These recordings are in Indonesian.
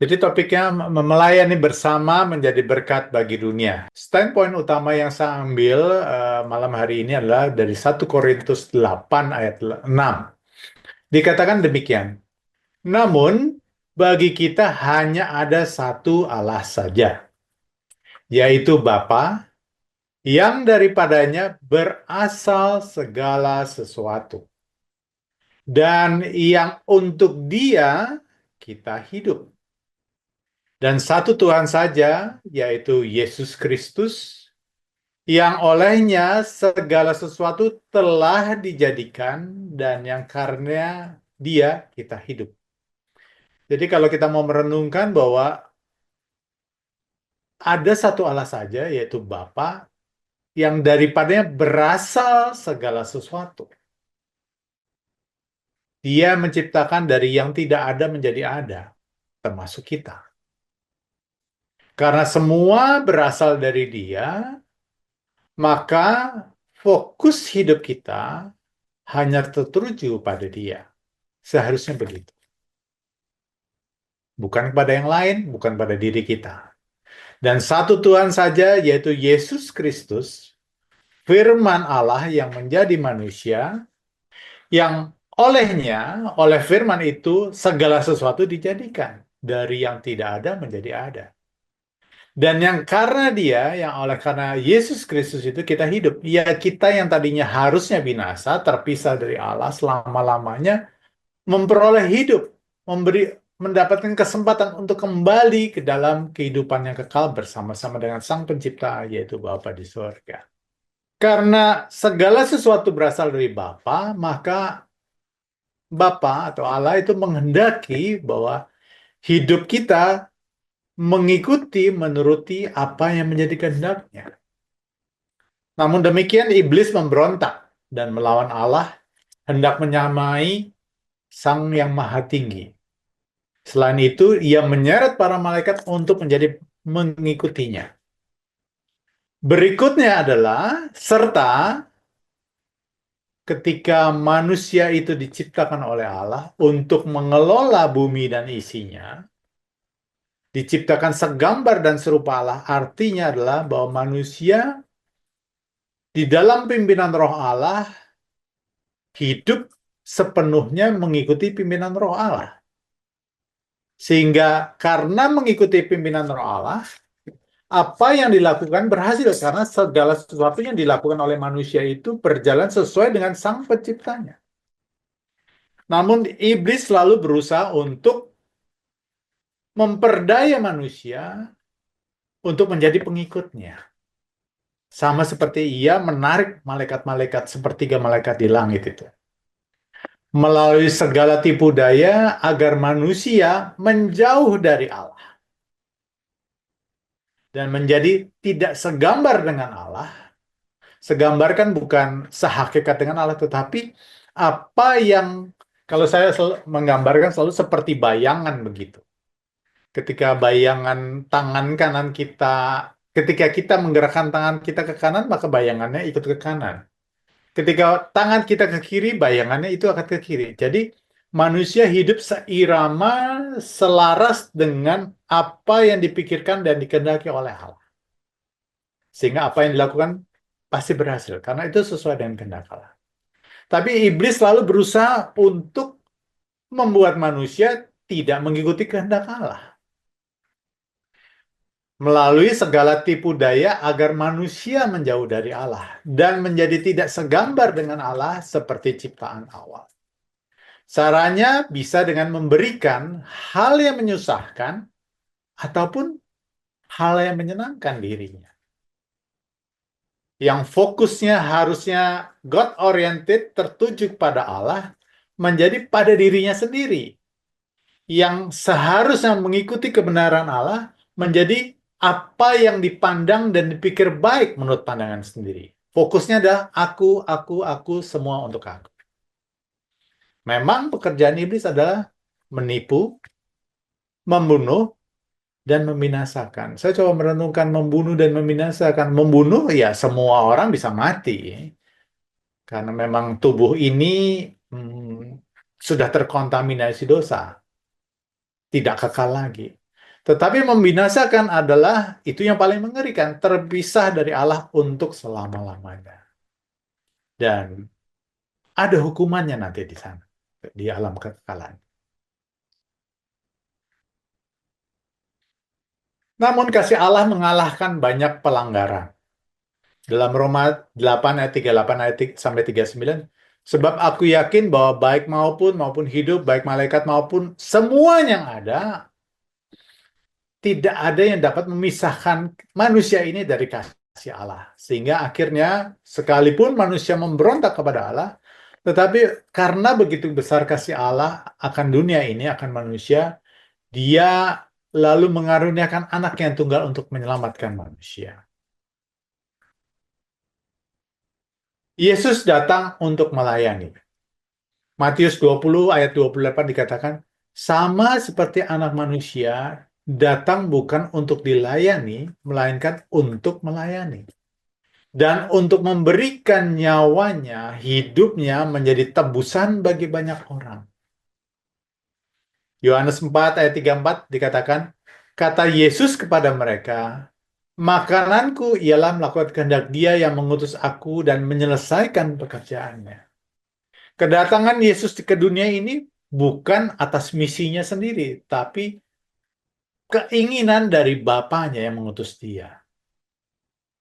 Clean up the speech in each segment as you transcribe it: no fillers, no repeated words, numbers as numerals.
Jadi topiknya melayani bersama menjadi berkat bagi dunia. Standpoint utama yang saya ambil malam hari ini adalah dari 1 Korintus 8 ayat 6. Dikatakan demikian. Namun bagi kita hanya ada satu Allah saja, yaitu Bapa, yang daripadanya berasal segala sesuatu. Dan yang untuk Dia kita hidup. Dan satu Tuhan saja, yaitu Yesus Kristus, yang olehnya segala sesuatu telah dijadikan dan yang karena Dia kita hidup. Jadi kalau kita mau merenungkan bahwa ada satu Allah saja, yaitu Bapa, yang daripadanya berasal segala sesuatu. Dia menciptakan dari yang tidak ada menjadi ada, termasuk kita. Karena semua berasal dari Dia, maka fokus hidup kita hanya tertuju pada Dia. Seharusnya begitu. Bukan kepada yang lain, bukan pada diri kita. Dan satu Tuhan saja, yaitu Yesus Kristus, firman Allah yang menjadi manusia, yang oleh firman itu, segala sesuatu dijadikan. Dari yang tidak ada menjadi ada. Dan yang karena dia, yang oleh karena Yesus Kristus itu kita hidup. Ya kita yang tadinya harusnya binasa, terpisah dari Allah selama-lamanya, memperoleh hidup, mendapatkan kesempatan untuk kembali ke dalam kehidupan yang kekal bersama-sama dengan Sang Pencipta, yaitu Bapa di surga. Karena segala sesuatu berasal dari Bapa, maka Bapa atau Allah itu menghendaki bahwa hidup kita mengikuti, menuruti apa yang menjadi kehendaknya. Namun demikian, iblis memberontak dan melawan Allah, hendak menyamai Sang yang Maha Tinggi. Selain itu, ia menyeret para malaikat untuk menjadi mengikutinya. Berikutnya adalah, serta ketika manusia itu diciptakan oleh Allah untuk mengelola bumi dan isinya, diciptakan segambar dan serupa Allah, artinya adalah bahwa manusia di dalam pimpinan roh Allah hidup sepenuhnya mengikuti pimpinan roh Allah. Sehingga karena mengikuti pimpinan roh Allah, apa yang dilakukan berhasil karena segala sesuatu yang dilakukan oleh manusia itu berjalan sesuai dengan Sang Penciptanya. Namun iblis selalu berusaha untuk memperdaya manusia untuk menjadi pengikutnya. Sama seperti ia menarik malaikat-malaikat sepertiga malaikat di langit itu. Melalui segala tipu daya agar manusia menjauh dari Allah. Dan menjadi tidak segambar dengan Allah. Segambar kan bukan sehakikat dengan Allah, tetapi apa yang, kalau saya menggambarkan selalu seperti bayangan begitu. Ketika bayangan tangan kanan kita, ketika kita menggerakkan tangan kita ke kanan, maka bayangannya ikut ke kanan. Ketika tangan kita ke kiri, bayangannya itu akan ke kiri. Jadi manusia hidup seirama, selaras dengan apa yang dipikirkan dan dikehendaki oleh Allah. Sehingga apa yang dilakukan pasti berhasil, karena itu sesuai dengan kehendak Allah. Tapi iblis selalu berusaha untuk membuat manusia tidak mengikuti kehendak Allah. Melalui segala tipu daya agar manusia menjauh dari Allah dan menjadi tidak segambar dengan Allah seperti ciptaan awal. Caranya bisa dengan memberikan hal yang menyusahkan ataupun hal yang menyenangkan dirinya. Yang fokusnya harusnya God-oriented, tertuju pada Allah, menjadi pada dirinya sendiri. Yang seharusnya mengikuti kebenaran Allah, menjadi apa yang dipandang dan dipikir baik menurut pandangan sendiri. Fokusnya adalah aku, semua untuk aku. Memang pekerjaan iblis adalah menipu, membunuh, dan membinasakan. Saya coba merenungkan membunuh dan membinasakan. Membunuh, ya semua orang bisa mati. Karena memang tubuh ini sudah terkontaminasi dosa. Tidak kekal lagi. Tetapi membinasakan adalah itu yang paling mengerikan, terpisah dari Allah untuk selama-lamanya. Dan ada hukumannya nanti di sana, di alam kekekalan. Namun kasih Allah mengalahkan banyak pelanggaran. Dalam Roma 8 ayat 38 sampai 39, sebab aku yakin bahwa baik maupun hidup, baik malaikat maupun semuanya yang ada, tidak ada yang dapat memisahkan manusia ini dari kasih Allah. Sehingga akhirnya sekalipun manusia memberontak kepada Allah, tetapi karena begitu besar kasih Allah akan dunia ini, akan manusia, Dia lalu mengaruniakan anak yang tunggal untuk menyelamatkan manusia. Yesus datang untuk melayani. Matius 20 ayat 28 dikatakan, sama seperti anak manusia datang bukan untuk dilayani, melainkan untuk melayani. Dan untuk memberikan nyawanya, hidupnya menjadi tebusan bagi banyak orang. Yohanes 4 ayat 34 dikatakan, kata Yesus kepada mereka, makananku ialah melakukan kehendak Dia yang mengutus aku dan menyelesaikan pekerjaannya. Kedatangan Yesus ke dunia ini bukan atas misinya sendiri, tapi keinginan dari Bapaknya yang mengutus Dia.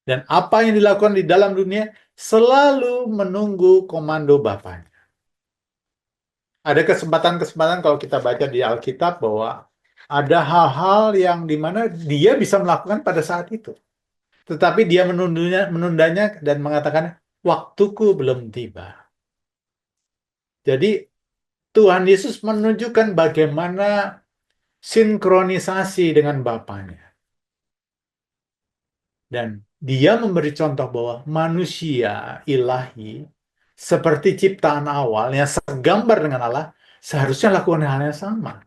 Dan apa yang dilakukan di dalam dunia selalu menunggu komando Bapaknya. Ada kesempatan-kesempatan kalau kita baca di Alkitab bahwa ada hal-hal yang dimana Dia bisa melakukan pada saat itu. Tetapi Dia menundanya dan mengatakan, waktuku belum tiba. Jadi Tuhan Yesus menunjukkan bagaimana sinkronisasi dengan Bapaknya. Dan Dia memberi contoh bahwa manusia ilahi seperti ciptaan awal yang segambar dengan Allah seharusnya lakukan hal yang sama.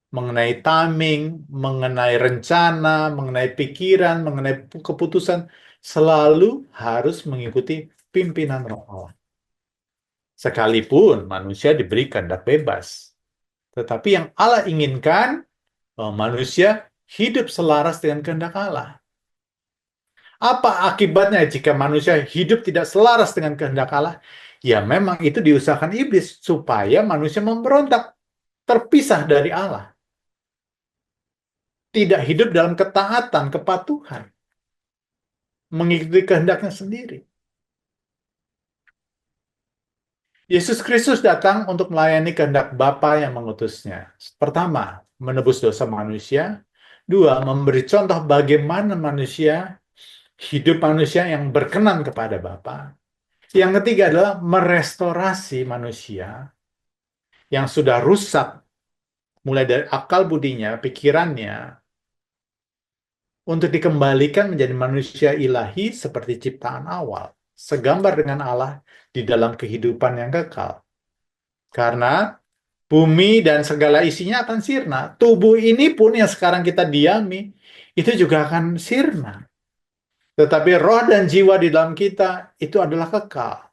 Mengenai timing, mengenai rencana, mengenai pikiran, mengenai keputusan, selalu harus mengikuti pimpinan Roh Allah. Sekalipun manusia diberi kehendak bebas. Tetapi yang Allah inginkan, bahwa manusia hidup selaras dengan kehendak Allah. Apa akibatnya jika manusia hidup tidak selaras dengan kehendak Allah? Ya memang itu diusahakan iblis supaya manusia memberontak, terpisah dari Allah. Tidak hidup dalam ketaatan, kepatuhan, mengikuti kehendaknya sendiri. Yesus Kristus datang untuk melayani kehendak Bapa yang mengutusnya. Pertama, menebus dosa manusia. Dua, memberi contoh bagaimana hidup manusia yang berkenan kepada Bapa. Yang ketiga adalah merestorasi manusia yang sudah rusak, mulai dari akal budinya, pikirannya, untuk dikembalikan menjadi manusia ilahi seperti ciptaan awal, segambar dengan Allah di dalam kehidupan yang kekal. Karena bumi dan segala isinya akan sirna. Tubuh ini pun yang sekarang kita diami, itu juga akan sirna. Tetapi roh dan jiwa di dalam kita itu adalah kekal.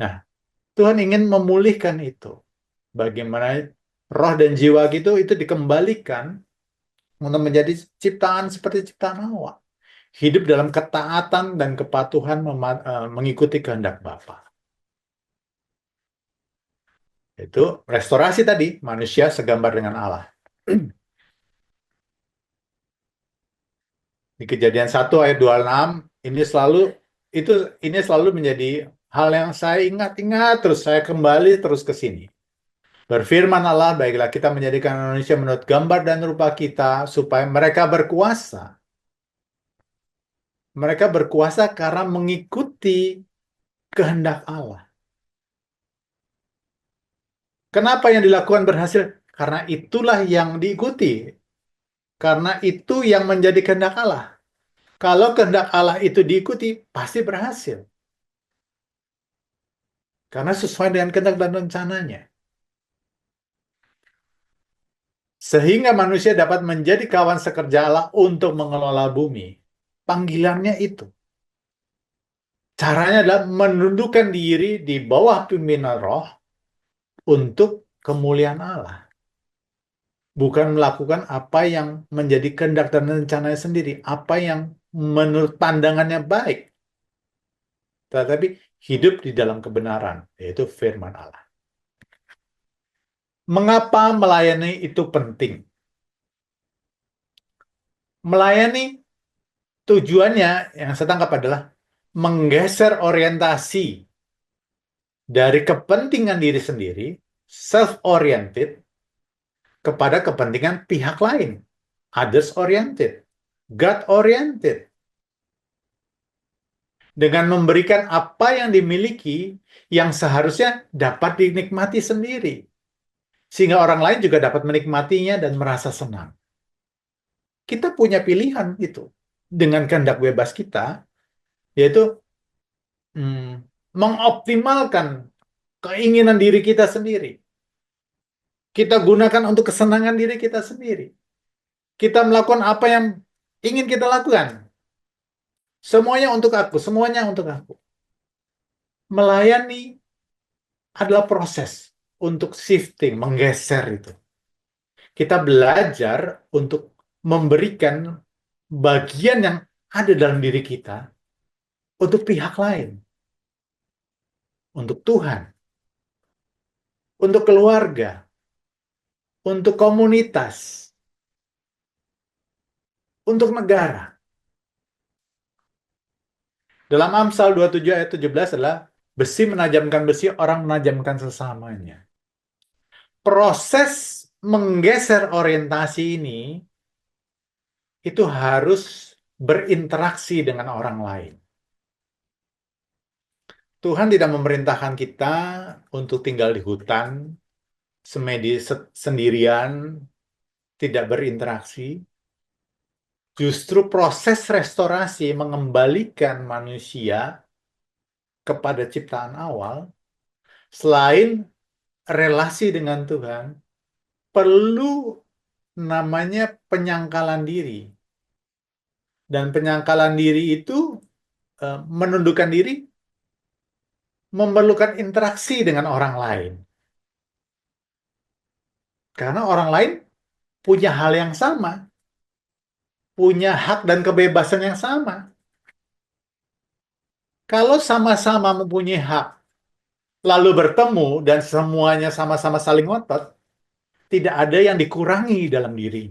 Nah, Tuhan ingin memulihkan itu. Bagaimana roh dan jiwa itu dikembalikan untuk menjadi ciptaan seperti ciptaan awal. Hidup dalam ketaatan dan kepatuhan mengikuti kehendak Bapa. Itu restorasi tadi, manusia segambar dengan Allah. Di Kejadian 1 ayat 26 ini selalu menjadi hal yang saya ingat-ingat terus, saya kembali terus ke sini. Berfirman Allah, baiklah kita menjadikan manusia menurut gambar dan rupa kita supaya mereka berkuasa. Mereka berkuasa karena mengikuti kehendak Allah. Kenapa yang dilakukan berhasil? Karena itulah yang diikuti. Karena itu yang menjadi kehendak Allah. Kalau kehendak Allah itu diikuti, pasti berhasil. Karena sesuai dengan kehendak dan rencananya. Sehingga manusia dapat menjadi kawan sekerja Allah untuk mengelola bumi. Panggilannya itu. Caranya adalah menundukkan diri di bawah pimpinan roh untuk kemuliaan Allah. bukan melakukan apa yang menjadi kehendak dan rencananya sendiri, apa yang menurut pandangannya baik, tetapi hidup di dalam kebenaran, yaitu firman Allah. Mengapa melayani itu penting? Melayani tujuannya yang saya tangkap adalah menggeser orientasi dari kepentingan diri sendiri, self-oriented, kepada kepentingan pihak lain, others-oriented, God-oriented. Dengan memberikan apa yang dimiliki yang seharusnya dapat dinikmati sendiri. Sehingga orang lain juga dapat menikmatinya dan merasa senang. Kita punya pilihan itu. Dengan kehendak bebas kita, yaitu mengoptimalkan keinginan diri kita sendiri. Kita gunakan untuk kesenangan diri kita sendiri. Kita melakukan apa yang ingin kita lakukan. Semuanya untuk aku, semuanya untuk aku. Melayani adalah proses untuk shifting, menggeser itu. Kita belajar untuk memberikan bagian yang ada dalam diri kita untuk pihak lain, untuk Tuhan, untuk keluarga, untuk komunitas, untuk negara. Dalam Amsal 27 ayat 17 adalah besi menajamkan besi, orang menajamkan sesamanya. Proses menggeser orientasi ini itu harus berinteraksi dengan orang lain. Tuhan tidak memerintahkan kita untuk tinggal di hutan, sendirian, tidak berinteraksi. Justru proses restorasi mengembalikan manusia kepada ciptaan awal, selain relasi dengan Tuhan, perlu namanya penyangkalan diri. Dan penyangkalan diri itu menundukkan diri, memerlukan interaksi dengan orang lain. Karena orang lain punya hal yang sama, punya hak dan kebebasan yang sama. Kalau sama-sama mempunyai hak, lalu bertemu dan semuanya sama-sama saling ngotot, tidak ada yang dikurangi dalam diri.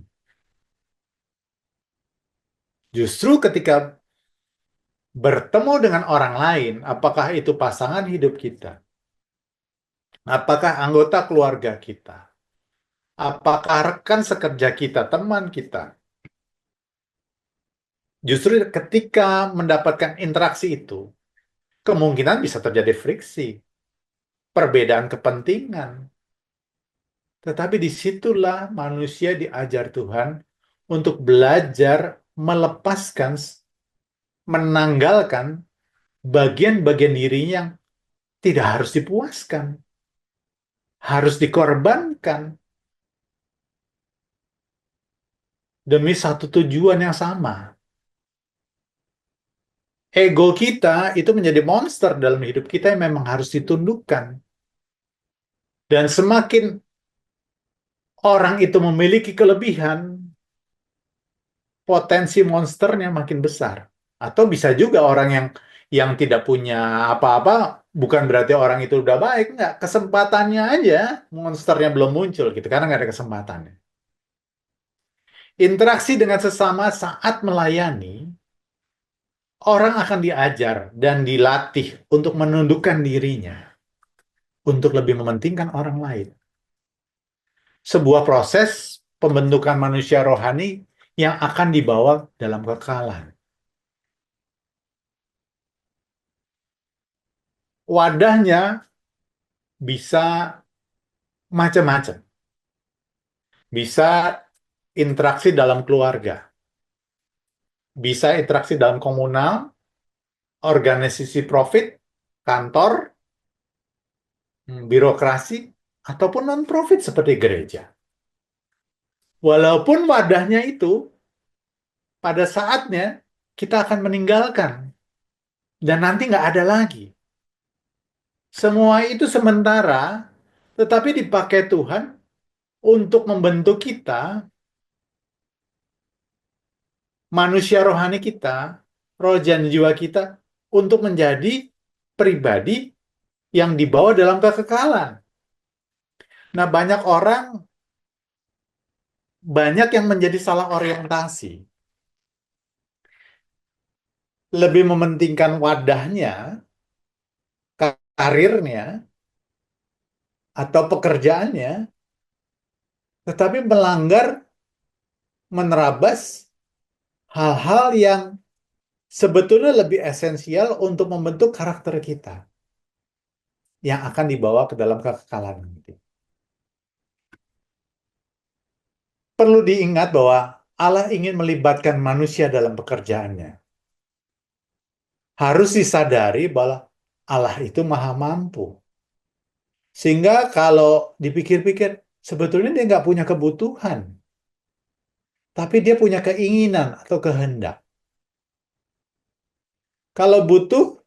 Justru ketika bertemu dengan orang lain, apakah itu pasangan hidup kita, apakah anggota keluarga kita, apakah rekan sekerja kita, teman kita, justru ketika mendapatkan interaksi itu, kemungkinan bisa terjadi friksi, perbedaan kepentingan. Tetapi disitulah manusia diajar Tuhan untuk belajar melepaskan, menanggalkan bagian-bagian dirinya yang tidak harus dipuaskan, harus dikorbankan demi satu tujuan yang sama. Ego kita itu menjadi monster dalam hidup kita yang memang harus ditundukkan. Dan semakin orang itu memiliki kelebihan, potensi monsternya makin besar. Atau bisa juga orang yang tidak punya apa-apa, bukan berarti orang itu udah baik, nggak. Kesempatannya aja, monsternya belum muncul gitu, karena nggak ada kesempatannya. Interaksi dengan sesama saat melayani, orang akan diajar dan dilatih untuk menundukkan dirinya, untuk lebih mementingkan orang lain. Sebuah proses pembentukan manusia rohani yang akan dibawa dalam kekalahan. Wadahnya bisa macam-macam. Bisa interaksi dalam keluarga, bisa interaksi dalam komunal, organisasi profit, kantor, birokrasi, ataupun non-profit seperti gereja. Walaupun wadahnya itu pada saatnya kita akan meninggalkan dan nanti nggak ada lagi. Semua itu sementara, tetapi dipakai Tuhan untuk membentuk kita, manusia rohani kita, roh dan jiwa kita, untuk menjadi pribadi yang dibawa dalam kekekalan. Nah, banyak yang menjadi salah orientasi. Lebih mementingkan wadahnya, karirnya, atau pekerjaannya, tetapi melanggar, menerabas hal-hal yang sebetulnya lebih esensial untuk membentuk karakter kita yang akan dibawa ke dalam kekekalan. Perlu diingat bahwa Allah ingin melibatkan manusia dalam pekerjaannya. Harus disadari bahwa Allah itu maha mampu. Sehingga kalau dipikir-pikir, sebetulnya dia nggak punya kebutuhan. Tapi dia punya keinginan atau kehendak. Kalau butuh,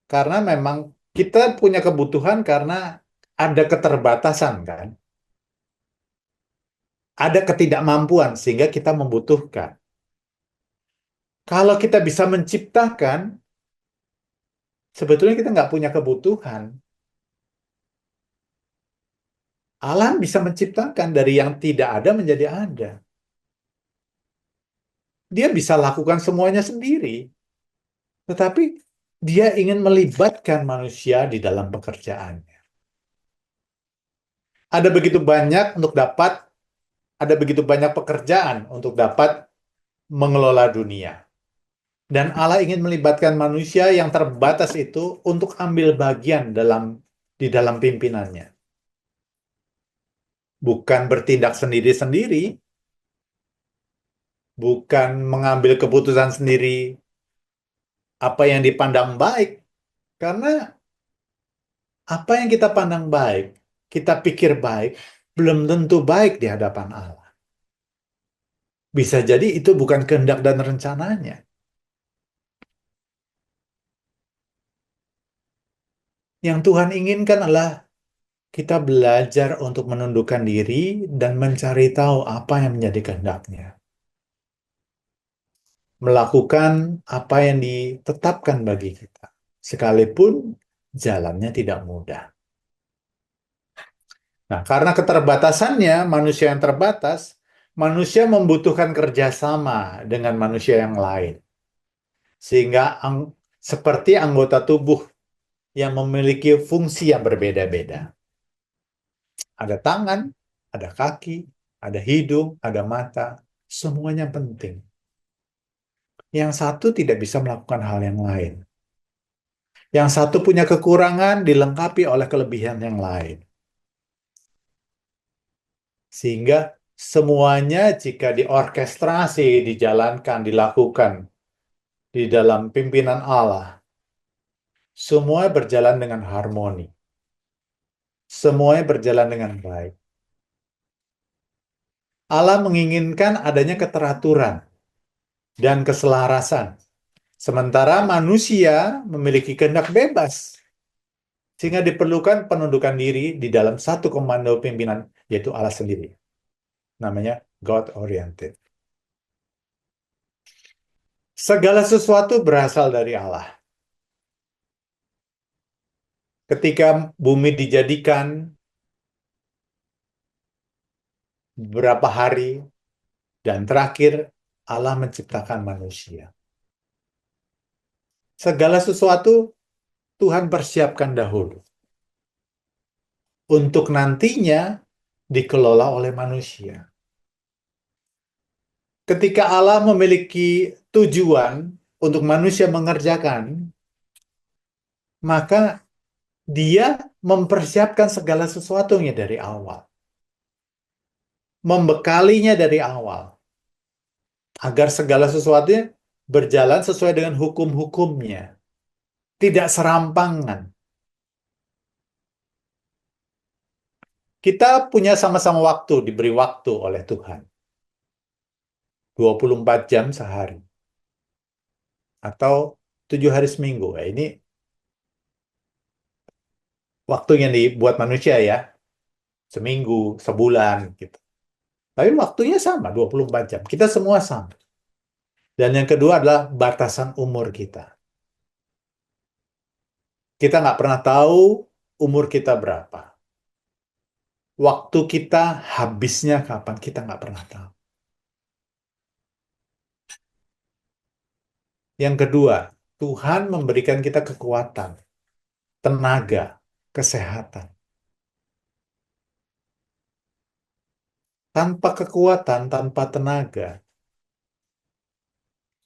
karena memang kita punya kebutuhan karena ada keterbatasan kan. Ada ketidakmampuan sehingga kita membutuhkan. Kalau kita bisa menciptakan, sebetulnya kita nggak punya kebutuhan. Allah bisa menciptakan dari yang tidak ada menjadi ada. Dia bisa lakukan semuanya sendiri. Tetapi dia ingin melibatkan manusia di dalam pekerjaannya. Ada begitu banyak untuk dapat, ada begitu banyak pekerjaan untuk dapat mengelola dunia. Dan Allah ingin melibatkan manusia yang terbatas itu untuk ambil bagian di dalam pimpinannya. Bukan bertindak sendiri-sendiri, bukan mengambil keputusan sendiri apa yang dipandang baik. Karena apa yang kita pandang baik, kita pikir baik, belum tentu baik di hadapan Allah. Bisa jadi itu bukan kehendak dan rencananya. Yang Tuhan inginkan adalah kita belajar untuk menundukkan diri dan mencari tahu apa yang menjadi kehendaknya. Melakukan apa yang ditetapkan bagi kita. Sekalipun jalannya tidak mudah. Nah, karena keterbatasannya, manusia yang terbatas, manusia membutuhkan kerjasama dengan manusia yang lain. Sehingga seperti anggota tubuh yang memiliki fungsi yang berbeda-beda. Ada tangan, ada kaki, ada hidung, ada mata. Semuanya penting. Yang satu tidak bisa melakukan hal yang lain. Yang satu punya kekurangan dilengkapi oleh kelebihan yang lain. Sehingga semuanya jika diorkestrasi, dijalankan, dilakukan di dalam pimpinan Allah, semua berjalan dengan harmoni. Semuanya berjalan dengan baik. Allah menginginkan adanya keteraturan dan keselarasan. Sementara manusia memiliki kehendak bebas. Sehingga diperlukan penundukan diri di dalam satu komando pimpinan, yaitu Allah sendiri. Namanya God-oriented. Segala sesuatu berasal dari Allah. Ketika bumi dijadikan beberapa hari, dan terakhir Allah menciptakan manusia. Segala sesuatu Tuhan persiapkan dahulu untuk nantinya dikelola oleh manusia. Ketika Allah memiliki tujuan untuk manusia mengerjakan, maka Dia mempersiapkan segala sesuatunya dari awal. Membekalinya dari awal. Agar segala sesuatunya berjalan sesuai dengan hukum-hukumnya. Tidak serampangan. Kita punya sama-sama waktu, diberi waktu oleh Tuhan. 24 jam sehari. Atau 7 hari seminggu. Ini waktu yang dibuat manusia ya. seminggu, sebulan gitu. Tapi waktunya sama, 24 jam. Kita semua sama. Dan yang kedua adalah batasan umur kita. Kita nggak pernah tahu umur kita berapa. Waktu kita habisnya kapan, kita nggak pernah tahu. Yang kedua, Tuhan memberikan kita kekuatan, tenaga, kesehatan. Tanpa kekuatan, tanpa tenaga,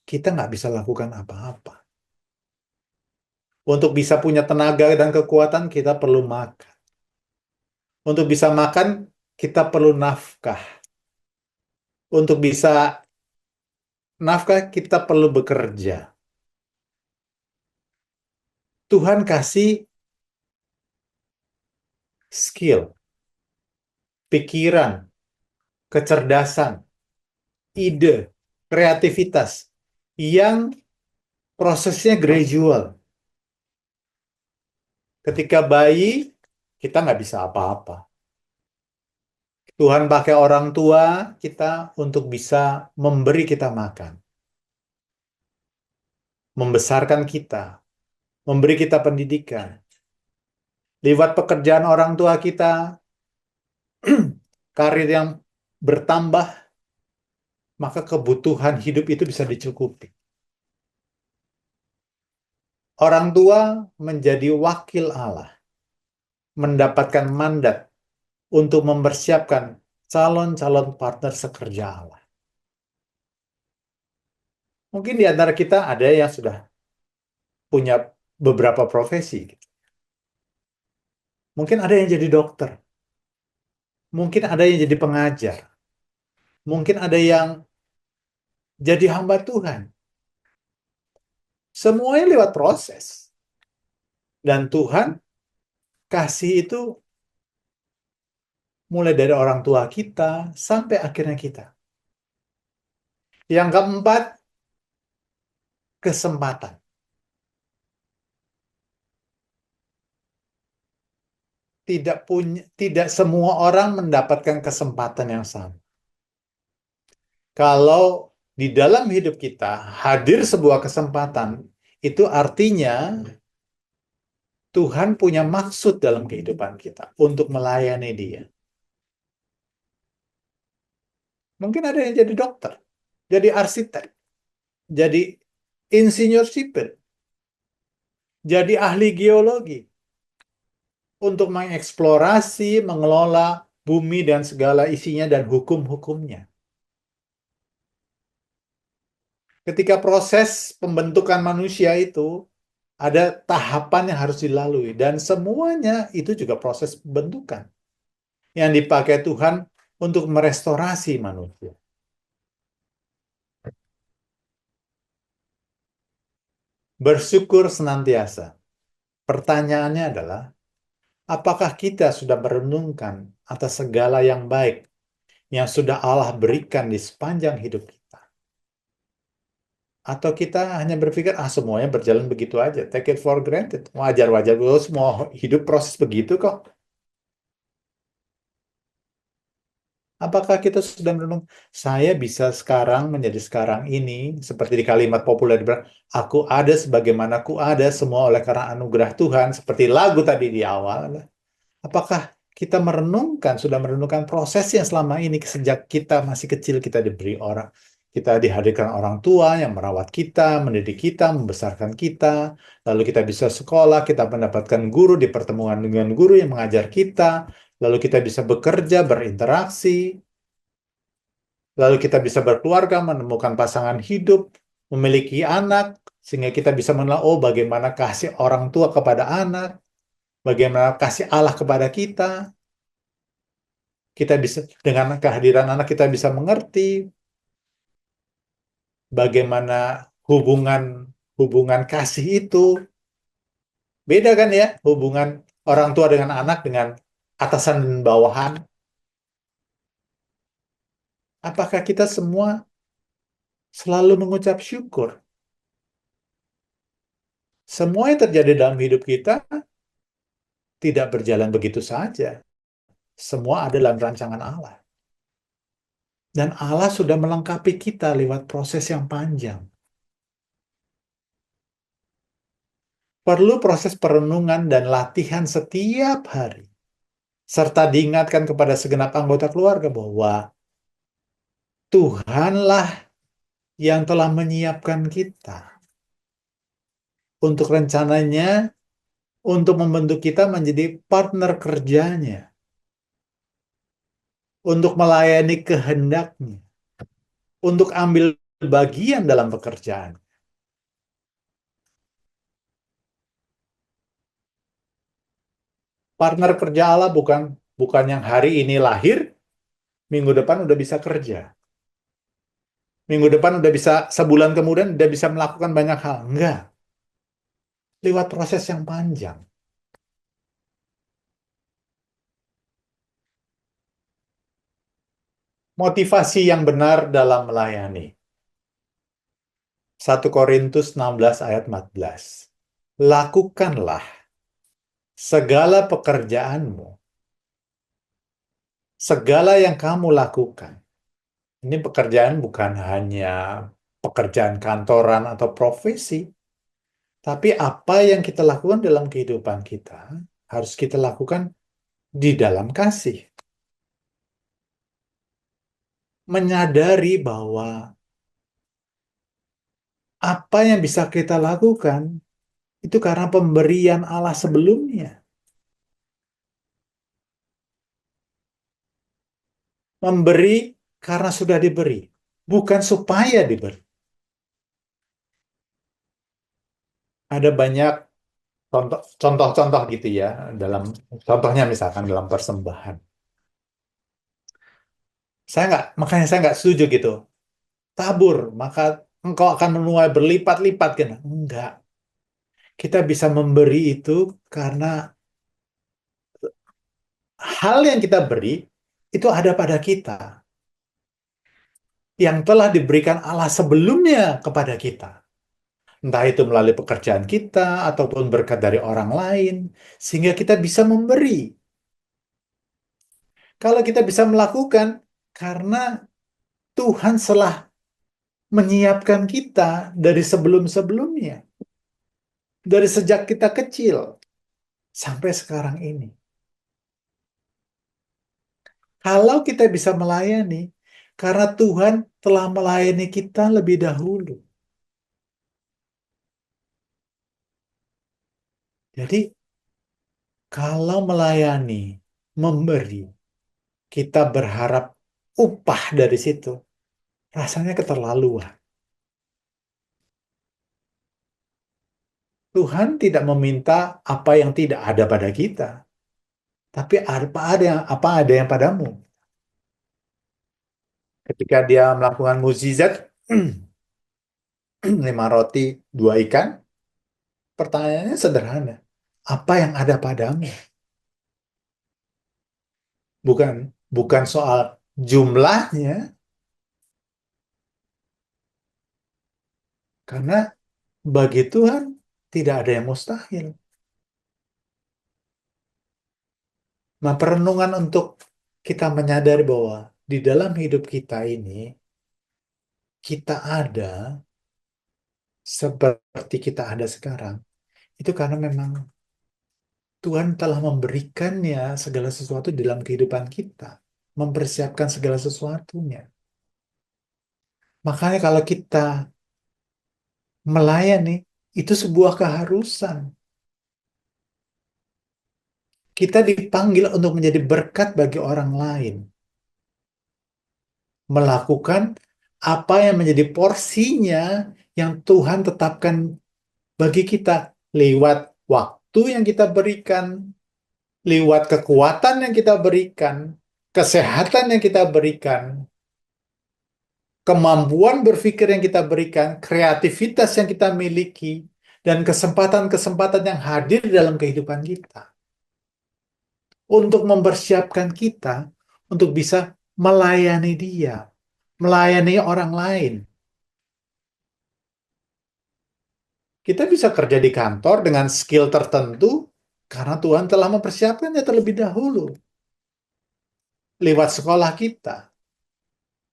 kita nggak bisa lakukan apa-apa. Untuk bisa punya tenaga dan kekuatan, kita perlu makan. Untuk bisa makan, kita perlu nafkah. Untuk bisa nafkah, kita perlu bekerja. Tuhan kasih skill, pikiran, kecerdasan, ide, kreativitas yang prosesnya gradual. Ketika bayi, kita nggak bisa apa-apa. Tuhan pakai orang tua kita untuk bisa memberi kita makan, membesarkan kita, memberi kita pendidikan. Lewat pekerjaan orang tua kita, karir yang bertambah, maka kebutuhan hidup itu bisa dicukupi. Orang tua menjadi wakil Allah, mendapatkan mandat untuk mempersiapkan calon-calon partner sekerja Allah. Mungkin di antara kita ada yang sudah punya beberapa profesi. Mungkin ada yang jadi dokter, mungkin ada yang jadi pengajar, mungkin ada yang jadi hamba Tuhan. Semuanya lewat proses. Dan Tuhan kasih itu mulai dari orang tua kita sampai akhirnya kita. Yang keempat, kesempatan. Tidak semua orang mendapatkan kesempatan yang sama. Kalau di dalam hidup kita hadir sebuah kesempatan, itu artinya Tuhan punya maksud dalam kehidupan kita untuk melayani Dia. Mungkin ada yang jadi dokter, jadi arsitek, jadi insinyur sipil, jadi ahli geologi untuk mengeksplorasi, mengelola bumi dan segala isinya dan hukum-hukumnya. Ketika proses pembentukan manusia itu ada tahapan yang harus dilalui dan semuanya itu juga proses pembentukan yang dipakai Tuhan untuk merestorasi manusia. Bersyukur senantiasa. Pertanyaannya adalah, apakah kita sudah merenungkan atas segala yang baik yang sudah Allah berikan di sepanjang hidup kita? Atau kita hanya berpikir, semuanya berjalan begitu aja, take it for granted, wajar-wajar, semua hidup proses begitu kok. Apakah kita sudah merenung, saya bisa sekarang menjadi sekarang ini, seperti di kalimat populer, aku ada sebagaimana aku ada, semua oleh karena anugerah Tuhan, seperti lagu tadi di awal. Apakah kita sudah merenungkan proses yang selama ini, sejak kita masih kecil, kita diberi orang, kita dihadirkan orang tua yang merawat kita, mendidik kita, membesarkan kita, lalu kita bisa sekolah, kita mendapatkan guru di pertemuan dengan guru yang mengajar kita, lalu kita bisa bekerja, berinteraksi, lalu kita bisa berkeluarga, menemukan pasangan hidup, memiliki anak, sehingga kita bisa mengenal, bagaimana kasih orang tua kepada anak, bagaimana kasih Allah kepada kita. Kita bisa, dengan kehadiran anak, kita bisa mengerti bagaimana hubungan hubungan kasih itu. Beda kan ya, hubungan orang tua dengan anak, dengan atasan dan bawahan. Apakah kita semua selalu mengucap syukur? Semua yang terjadi dalam hidup kita tidak berjalan begitu saja. Semua ada dalam rancangan Allah. Dan Allah sudah melengkapi kita lewat proses yang panjang. Perlu proses perenungan dan latihan setiap hari. Serta diingatkan kepada segenap anggota keluarga bahwa Tuhanlah yang telah menyiapkan kita untuk rencananya, untuk membentuk kita menjadi partner kerjanya, untuk melayani kehendaknya, untuk ambil bagian dalam pekerjaan. Partner kerja Allah bukan yang hari ini lahir, minggu depan udah bisa kerja. Minggu depan udah bisa, sebulan kemudian udah bisa melakukan banyak hal. Enggak, lewat proses yang panjang. Motivasi yang benar dalam melayani. 1 Korintus 16 ayat 14. Lakukanlah segala pekerjaanmu, segala yang kamu lakukan. Ini pekerjaan bukan hanya pekerjaan kantoran atau profesi, tapi apa yang kita lakukan dalam kehidupan kita harus kita lakukan di dalam kasih. Menyadari bahwa apa yang bisa kita lakukan itu karena pemberian Allah sebelumnya. Memberi karena sudah diberi, bukan supaya diberi. Ada banyak contoh-contoh gitu ya, dalam contohnya misalkan dalam persembahan. Makanya saya nggak setuju gitu. Tabur, maka engkau akan menuai berlipat-lipat kan? Enggak. Kita bisa memberi itu karena hal yang kita beri itu ada pada kita, yang telah diberikan Allah sebelumnya kepada kita. Entah itu melalui pekerjaan kita ataupun berkat dari orang lain, sehingga kita bisa memberi. Kalau kita bisa melakukan karena Tuhan telah menyiapkan kita dari sebelum-sebelumnya, dari sejak kita kecil sampai sekarang ini. Kalau kita bisa melayani, karena Tuhan telah melayani kita lebih dahulu. Jadi, kalau melayani, memberi, kita berharap upah dari situ, rasanya keterlaluan. Tuhan tidak meminta apa yang tidak ada pada kita, tapi apa ada yang padamu. Ketika dia melakukan mukjizat, 5 roti 2 ikan, pertanyaannya sederhana. Apa yang ada padamu? Bukan bukan soal jumlahnya, karena bagi Tuhan tidak ada yang mustahil. Nah, perenungan untuk kita menyadari bahwa di dalam hidup kita ini, kita ada seperti kita ada sekarang, itu karena memang Tuhan telah memberikannya segala sesuatu dalam kehidupan kita, mempersiapkan segala sesuatunya. Makanya kalau kita melayani, itu sebuah keharusan. Kita dipanggil untuk menjadi berkat bagi orang lain. Melakukan apa yang menjadi porsinya yang Tuhan tetapkan bagi kita lewat waktu yang kita berikan, lewat kekuatan yang kita berikan, kesehatan yang kita berikan, kemampuan berpikir yang kita berikan, kreativitas yang kita miliki, dan kesempatan-kesempatan yang hadir dalam kehidupan kita untuk mempersiapkan kita untuk bisa melayani Dia, melayani orang lain. Kita bisa kerja di kantor dengan skill tertentu karena Tuhan telah mempersiapkannya terlebih dahulu. lewat sekolah kita,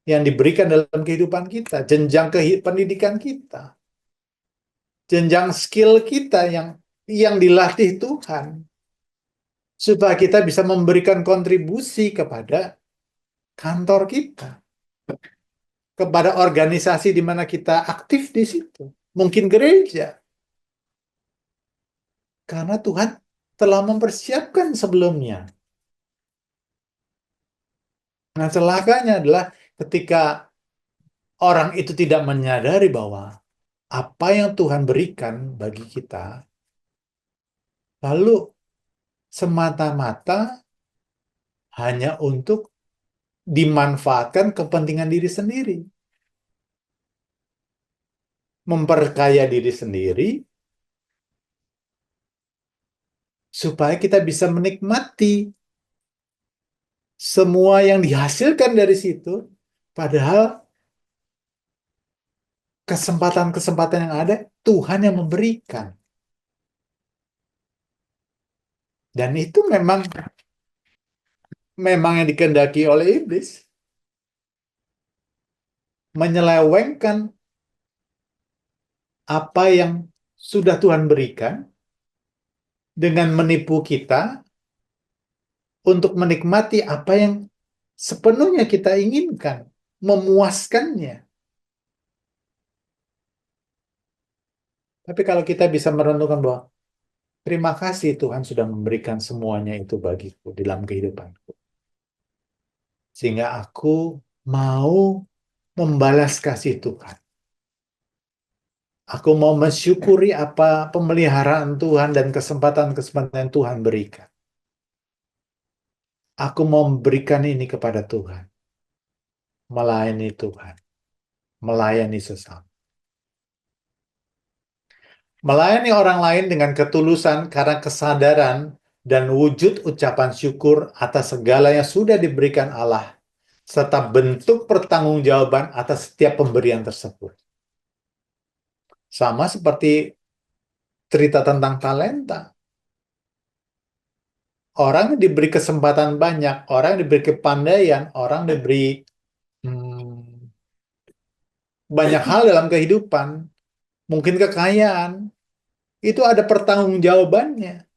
yang diberikan dalam kehidupan kita, jenjang pendidikan kita, jenjang skill kita yang dilatih Tuhan, supaya kita bisa memberikan kontribusi kepada kantor kita, kepada organisasi di mana kita aktif di situ, mungkin gereja, karena Tuhan telah mempersiapkan sebelumnya. Nah, celakanya adalah ketika orang itu tidak menyadari bahwa apa yang Tuhan berikan bagi kita, lalu semata-mata hanya untuk dimanfaatkan kepentingan diri sendiri, memperkaya diri sendiri, supaya kita bisa menikmati semua yang dihasilkan dari situ, padahal kesempatan-kesempatan yang ada Tuhan yang memberikan. Dan itu memang yang dikehendaki oleh iblis, menyelewengkan apa yang sudah Tuhan berikan dengan menipu kita untuk menikmati apa yang sepenuhnya kita inginkan, memuaskannya. Tapi kalau kita bisa merenungkan bahwa terima kasih Tuhan sudah memberikan semuanya itu bagiku dalam kehidupanku. Sehingga aku mau membalas kasih Tuhan. Aku mau mensyukuri apa pemeliharaan Tuhan dan kesempatan-kesempatan yang Tuhan berikan. Aku mau memberikan ini kepada Tuhan. Melayani Tuhan. Melayani sesama. Melayani orang lain dengan ketulusan karena kesadaran dan wujud ucapan syukur atas segala yang sudah diberikan Allah, serta bentuk pertanggungjawaban atas setiap pemberian tersebut. Sama seperti cerita tentang talenta. Orang diberi kesempatan banyak, orang diberi kepandaian, orang diberi banyak hal dalam kehidupan, mungkin kekayaan, itu ada pertanggungjawabannya.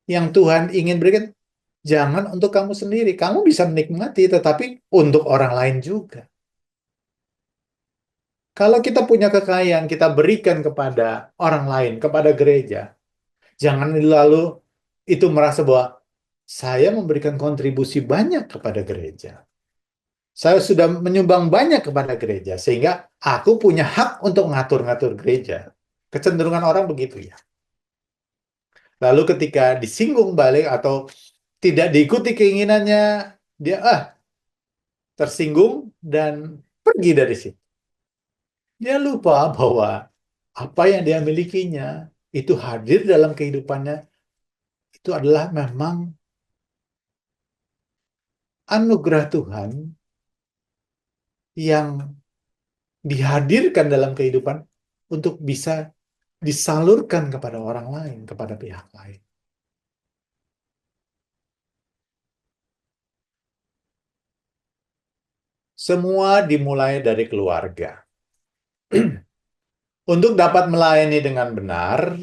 Yang Tuhan ingin berikan, jangan untuk kamu sendiri. Kamu bisa menikmati, tetapi untuk orang lain juga. Kalau kita punya kekayaan, kita berikan kepada orang lain, kepada gereja. Jangan lalu itu merasa bahwa saya memberikan kontribusi banyak kepada gereja. Saya sudah menyumbang banyak kepada gereja, sehingga aku punya hak untuk ngatur-ngatur gereja. Kecenderungan orang begitu ya. Lalu ketika disinggung balik atau tidak diikuti keinginannya, dia tersinggung dan pergi dari situ. Dia lupa bahwa apa yang dia milikinya itu hadir dalam kehidupannya, itu adalah memang anugerah Tuhan yang dihadirkan dalam kehidupan untuk bisa disalurkan kepada orang lain, kepada pihak lain. Semua dimulai dari keluarga. Untuk dapat melayani dengan benar,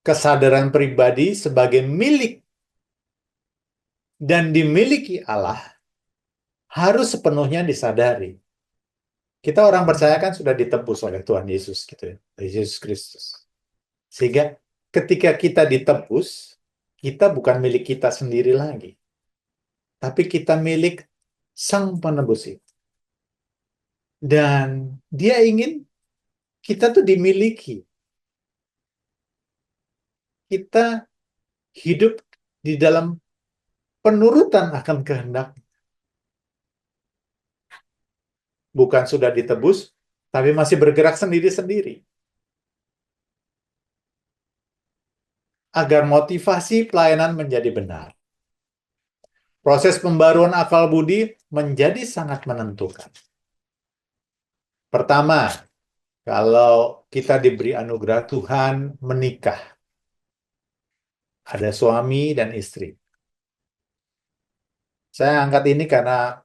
kesadaran pribadi sebagai milik dan dimiliki Allah harus sepenuhnya disadari. Kita orang percaya kan sudah ditebus oleh Tuhan Yesus gitu ya, oleh Yesus Kristus. Sehingga ketika kita ditebus, kita bukan milik kita sendiri lagi, tapi kita milik Sang Penebus itu. Dan Dia ingin kita tuh dimiliki. Kita hidup di dalam penurutan akan kehendak. Bukan sudah ditebus, tapi masih bergerak sendiri-sendiri. Agar motivasi pelayanan menjadi benar. Proses pembaruan akal budi menjadi sangat menentukan. Pertama, kalau kita diberi anugerah Tuhan menikah, ada suami dan istri. Saya angkat ini karena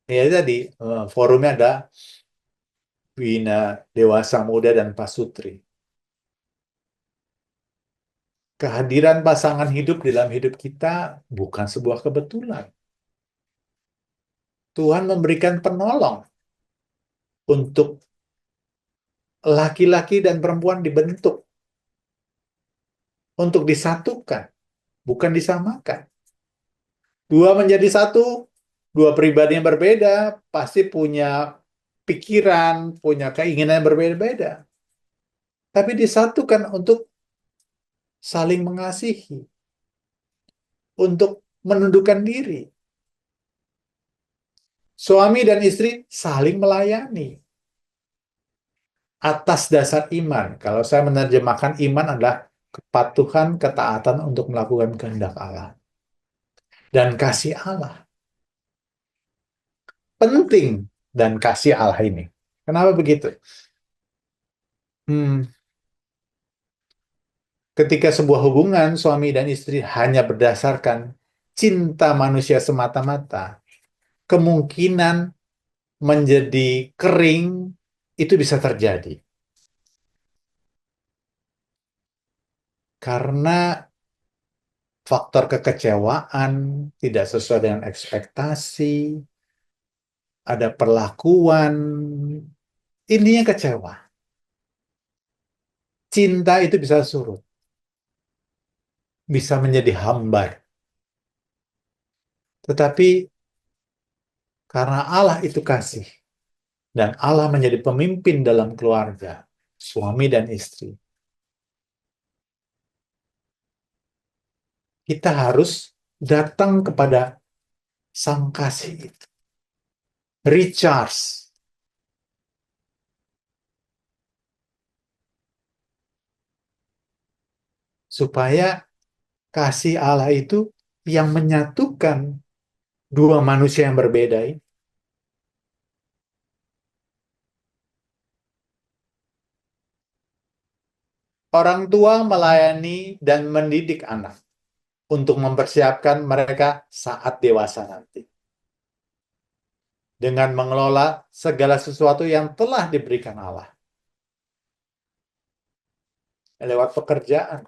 ya tadi forumnya ada Bina Dewasa Muda dan Pasutri. Kehadiran pasangan hidup dalam hidup kita bukan sebuah kebetulan. Tuhan memberikan penolong untuk laki-laki dan perempuan dibentuk untuk disatukan, bukan disamakan. Dua menjadi satu, dua pribadi yang berbeda pasti punya pikiran, punya keinginan yang berbeda-beda. Tapi disatukan untuk saling mengasihi, untuk menundukkan diri. Suami dan istri saling melayani atas dasar iman. Kalau saya menerjemahkan iman adalah kepatuhan, ketaatan untuk melakukan kehendak Allah. Dan kasih Allah. Penting dan kasih Allah ini. Kenapa begitu? Hmm, ketika sebuah hubungan suami dan istri hanya berdasarkan cinta manusia semata-mata, kemungkinan menjadi kering itu bisa terjadi. Karena faktor kekecewaan, tidak sesuai dengan ekspektasi, ada perlakuan, intinya kecewa. Cinta itu bisa surut, bisa menjadi hambar. Tetapi karena Allah itu kasih, dan Allah menjadi pemimpin dalam keluarga, suami dan istri, kita harus datang kepada Sang Kasih itu. Recharge. Supaya kasih Allah itu yang menyatukan dua manusia yang berbeda ini. Orang tua melayani dan mendidik anak untuk mempersiapkan mereka saat dewasa nanti. Dengan mengelola segala sesuatu yang telah diberikan Allah. Lewat pekerjaan,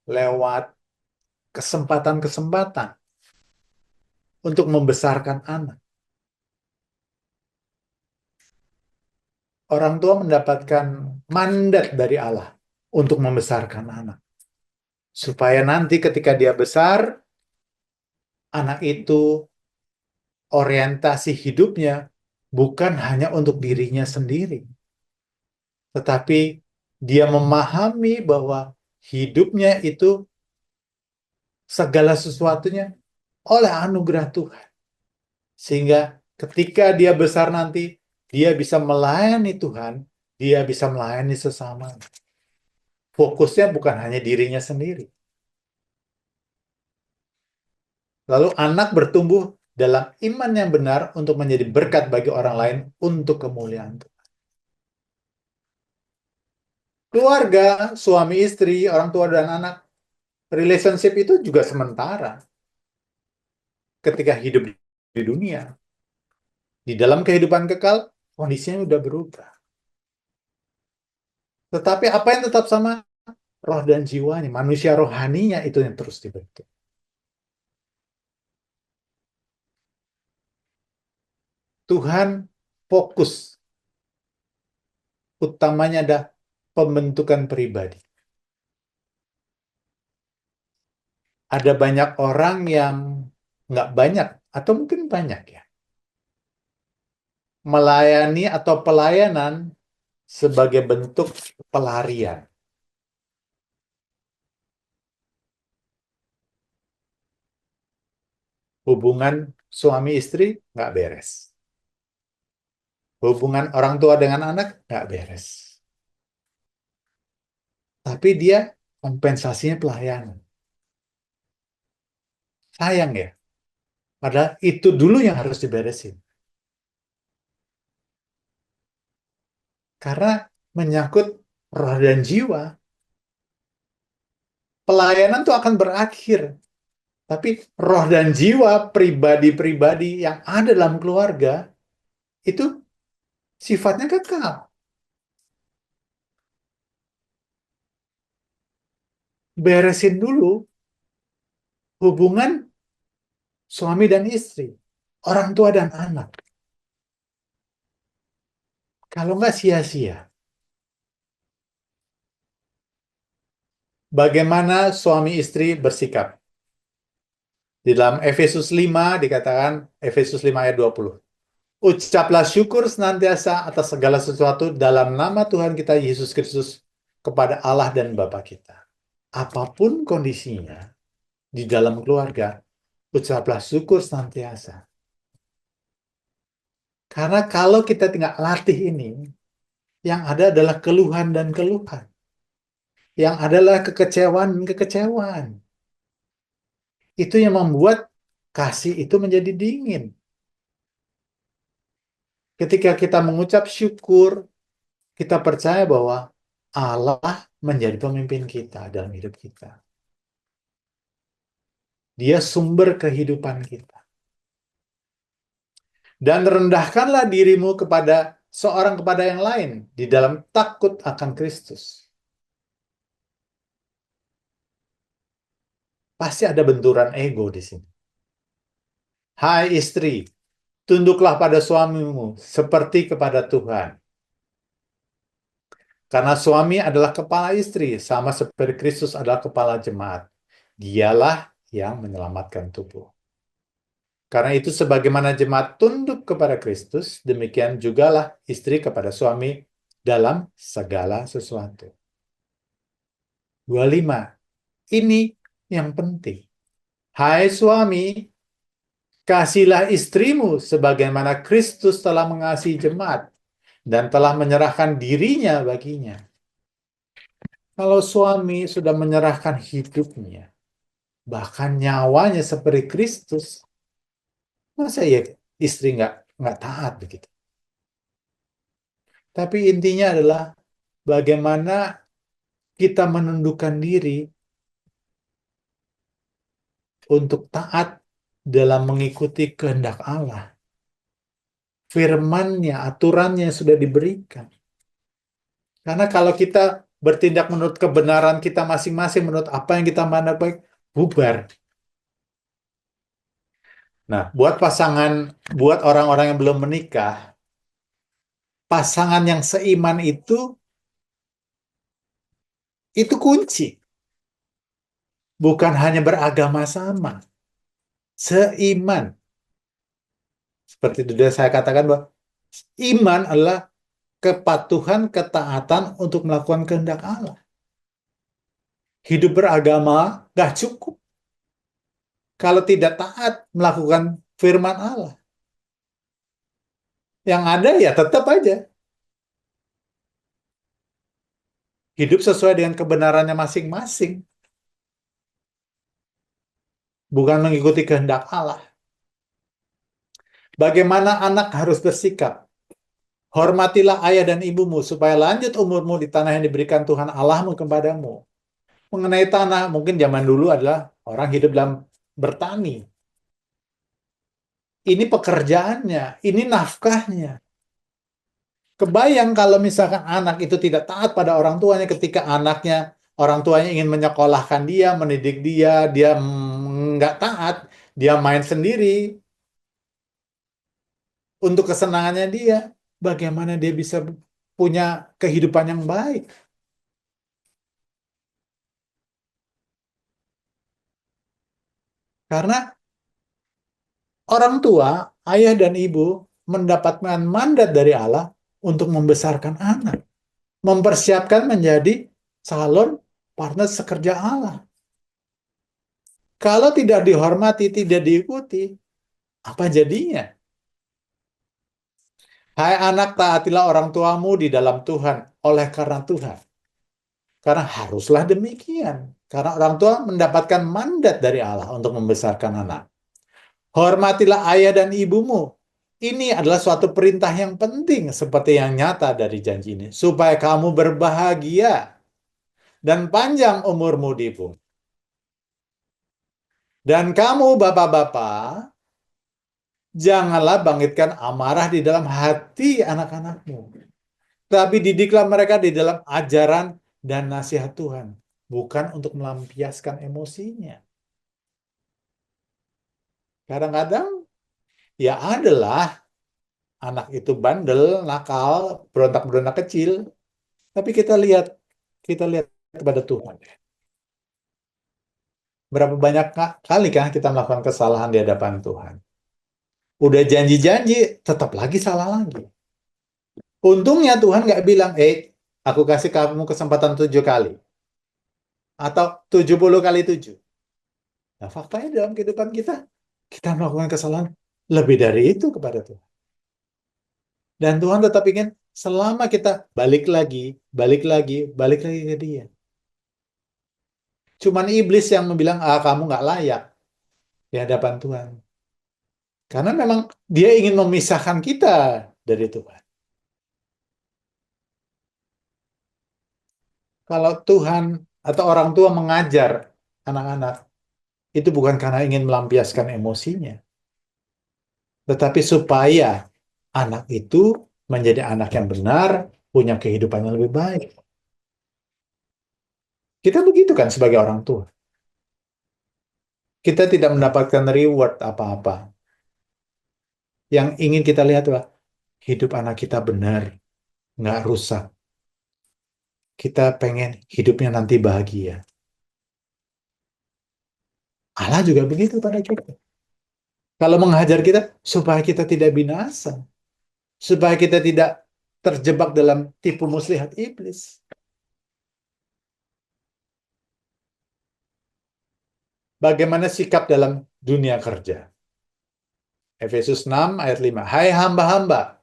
lewat kesempatan-kesempatan untuk membesarkan anak. Orang tua mendapatkan mandat dari Allah untuk membesarkan anak. Supaya nanti ketika dia besar, anak itu orientasi hidupnya bukan hanya untuk dirinya sendiri, tetapi dia memahami bahwa hidupnya itu segala sesuatunya oleh anugerah Tuhan. Sehingga ketika dia besar nanti, dia bisa melayani Tuhan, dia bisa melayani sesama. Fokusnya bukan hanya dirinya sendiri. Lalu anak bertumbuh dalam iman yang benar untuk menjadi berkat bagi orang lain untuk kemuliaan Tuhan. Keluarga, suami istri, orang tua dan anak, relationship itu juga sementara ketika hidup di dunia. Di dalam kehidupan kekal, kondisinya udah berubah. Tetapi apa yang tetap sama? Roh dan jiwanya, manusia rohaninya itu yang terus dibentuk. Tuhan fokus utamanya ada pembentukan pribadi. Ada banyak orang yang nggak banyak, atau mungkin banyak ya, melayani atau pelayanan sebagai bentuk pelarian. Hubungan suami istri nggak beres. Hubungan orang tua dengan anak nggak beres. Tapi dia kompensasinya pelayanan. Sayang ya. Padahal itu dulu yang harus diberesin. Karena menyangkut roh dan jiwa. Pelayanan tuh akan berakhir Tapi roh dan jiwa pribadi-pribadi yang ada dalam keluarga itu sifatnya kekal. Beresin dulu hubungan suami dan istri, orang tua dan anak. Kalau nggak sia-sia. Bagaimana suami istri bersikap? Di dalam Efesus 5 dikatakan, Efesus 5 ayat 20. Ucaplah syukur senantiasa atas segala sesuatu dalam nama Tuhan kita Yesus Kristus kepada Allah dan Bapa kita. Apapun kondisinya di dalam keluarga, ucaplah syukur senantiasa. Karena kalau kita tidak latih ini, yang ada adalah keluhan dan keluhan. Yang adalah kekecewaan dan kekecewaan. Itu yang membuat kasih itu menjadi dingin. Ketika kita mengucap syukur, kita percaya bahwa Allah menjadi pemimpin kita dalam hidup kita. Dia sumber kehidupan kita. Dan rendahkanlah dirimu kepada seorang kepada yang lain di dalam takut akan Kristus. Pasti ada benturan ego di sini. Hai istri, tunduklah pada suamimu seperti kepada Tuhan. Karena suami adalah kepala istri, sama seperti Kristus adalah kepala jemaat. Dialah yang menyelamatkan tubuh. Karena itu sebagaimana jemaat tunduk kepada Kristus, demikian jugalah istri kepada suami dalam segala sesuatu. 25. Ini yang penting. Hai suami, kasihilah istrimu sebagaimana Kristus telah mengasihi jemaat dan telah menyerahkan dirinya baginya. Kalau suami sudah menyerahkan hidupnya, bahkan nyawanya seperti Kristus, masa ya istri nggak taat begitu? Tapi intinya adalah bagaimana kita menundukkan diri untuk taat dalam mengikuti kehendak Allah. Firman-Nya, aturannya yang sudah diberikan. Karena kalau kita bertindak menurut kebenaran kita masing-masing, menurut apa yang kita mandang baik, bubar. Nah, buat orang-orang yang belum menikah, pasangan yang seiman itu kunci. Bukan hanya beragama sama, seiman. Seperti itu saya katakan bahwa iman adalah kepatuhan, ketaatan untuk melakukan kehendak Allah. Hidup beragama gak cukup kalau tidak taat melakukan firman Allah. Yang ada ya tetap aja hidup sesuai dengan kebenarannya masing-masing, bukan mengikuti kehendak Allah. Bagaimana anak harus bersikap? Hormatilah ayah dan ibumu supaya lanjut umurmu di tanah yang diberikan Tuhan Allahmu kepadamu. Mengenai tanah, mungkin zaman dulu adalah orang hidup dalam bertani. Ini pekerjaannya, ini nafkahnya. Kebayang kalau misalkan anak itu tidak taat pada orang tuanya ketika orang tuanya ingin menyekolahkan dia, mendidik dia, dia nggak taat, dia main sendiri untuk kesenangannya dia. Bagaimana dia bisa punya kehidupan yang baik? Karena orang tua, ayah dan ibu mendapatkan mandat dari Allah untuk membesarkan anak, mempersiapkan menjadi calon partner sekerja Allah. Kalau tidak dihormati, tidak diikuti, apa jadinya? Hai anak, taatilah orang tuamu di dalam Tuhan, oleh karena Tuhan. Karena haruslah demikian. Karena orang tua mendapatkan mandat dari Allah untuk membesarkan anak. Hormatilah ayah dan ibumu. Ini adalah suatu perintah yang penting seperti yang nyata dari janji ini. Supaya kamu berbahagia dan panjang umurmu di bumi. Dan kamu bapak-bapak, janganlah bangkitkan amarah di dalam hati anak-anakmu. Tapi didiklah mereka di dalam ajaran dan nasihat Tuhan. Bukan untuk melampiaskan emosinya. Kadang-kadang ya adalah anak itu bandel, nakal, berontak-berontak kecil. Tapi kita lihat kepada Tuhan. Berapa banyak kali kan kita melakukan kesalahan di hadapan Tuhan. Udah janji-janji, tetap lagi salah lagi. Untungnya Tuhan nggak bilang, aku kasih kamu kesempatan 7 kali. Atau 70 kali 7. Nah, faktanya dalam kehidupan kita, kita melakukan kesalahan lebih dari itu kepada Tuhan. Dan Tuhan tetap ingin selama kita balik lagi, balik lagi, balik lagi ke Dia. Cuman iblis yang bilang, kamu nggak layak di hadapan Tuhan. Karena memang dia ingin memisahkan kita dari Tuhan. Kalau Tuhan atau orang tua mengajar anak-anak, itu bukan karena ingin melampiaskan emosinya, tetapi supaya anak itu menjadi anak yang benar, punya kehidupan yang lebih baik. Kita begitu kan sebagai orang tua. Kita tidak mendapatkan reward apa-apa. Yang ingin kita lihat adalah hidup anak kita benar, nggak rusak. Kita pengen hidupnya nanti bahagia. Allah juga begitu pada kita. Kalau menghajar kita, supaya kita tidak binasa. Supaya kita tidak terjebak dalam tipu muslihat iblis. Bagaimana sikap dalam dunia kerja? Efesus 6 ayat 5. Hai hamba-hamba,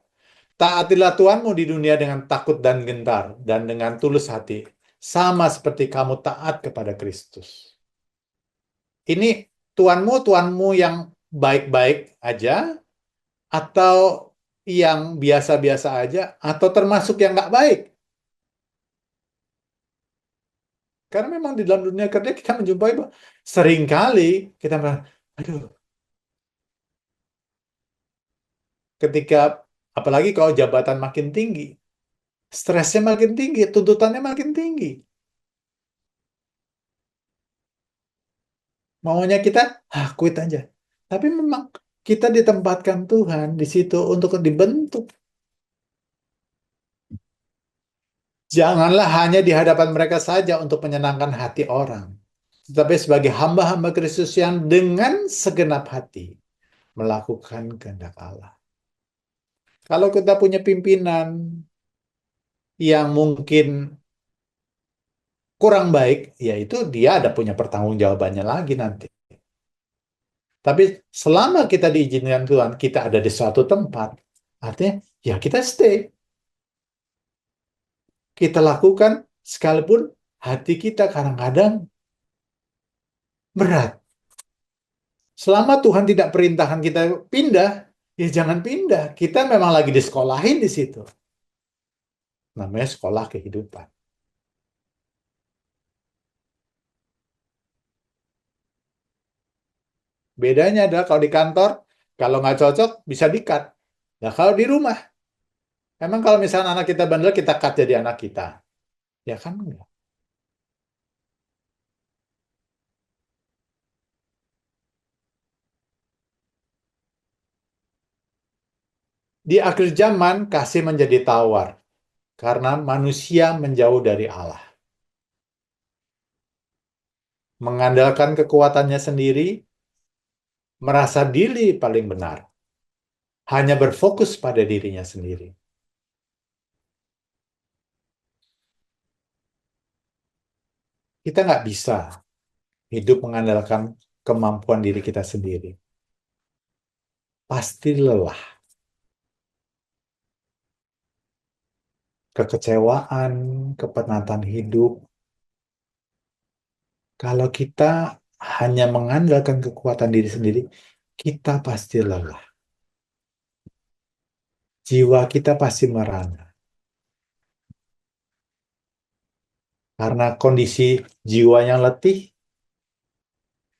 taatilah Tuhanmu di dunia dengan takut dan gentar, dan dengan tulus hati, sama seperti kamu taat kepada Kristus. Ini Tuhanmu yang baik-baik aja, atau yang biasa-biasa aja, atau termasuk yang nggak baik? Karena memang di dalam dunia kerja kita menjumpai seringkali kita merasa, aduh, ketika apalagi kalau jabatan makin tinggi, stresnya makin tinggi, tuntutannya makin tinggi. Maunya kita, quit aja. Tapi memang kita ditempatkan Tuhan di situ untuk dibentuk. Janganlah hanya di hadapan mereka saja untuk menyenangkan hati orang, tetapi sebagai hamba-hamba Kristus yang dengan segenap hati melakukan kehendak Allah. Kalau kita punya pimpinan yang mungkin kurang baik, yaitu dia ada punya pertanggungjawabannya lagi nanti. Tapi selama kita diizinkan Tuhan, kita ada di suatu tempat, artinya ya kita stay. Kita lakukan sekalipun hati kita kadang-kadang berat. Selama Tuhan tidak perintahkan kita pindah, ya jangan pindah. Kita memang lagi disekolahin di situ. Namanya sekolah kehidupan. Bedanya adalah kalau di kantor, kalau nggak cocok, bisa di-cut. Nah, kalau di rumah, emang kalau misalnya anak kita bandel, kita cut jadi anak kita. Ya kan enggak. Di akhir zaman, kasih menjadi tawar. Karena manusia menjauh dari Allah. Mengandalkan kekuatannya sendiri, merasa diri paling benar. Hanya berfokus pada dirinya sendiri. Kita nggak bisa hidup mengandalkan kemampuan diri kita sendiri. Pasti lelah. Kekecewaan, kepenatan hidup. Kalau kita hanya mengandalkan kekuatan diri sendiri, kita pasti lelah. Jiwa kita pasti merana. Karena kondisi jiwa yang letih,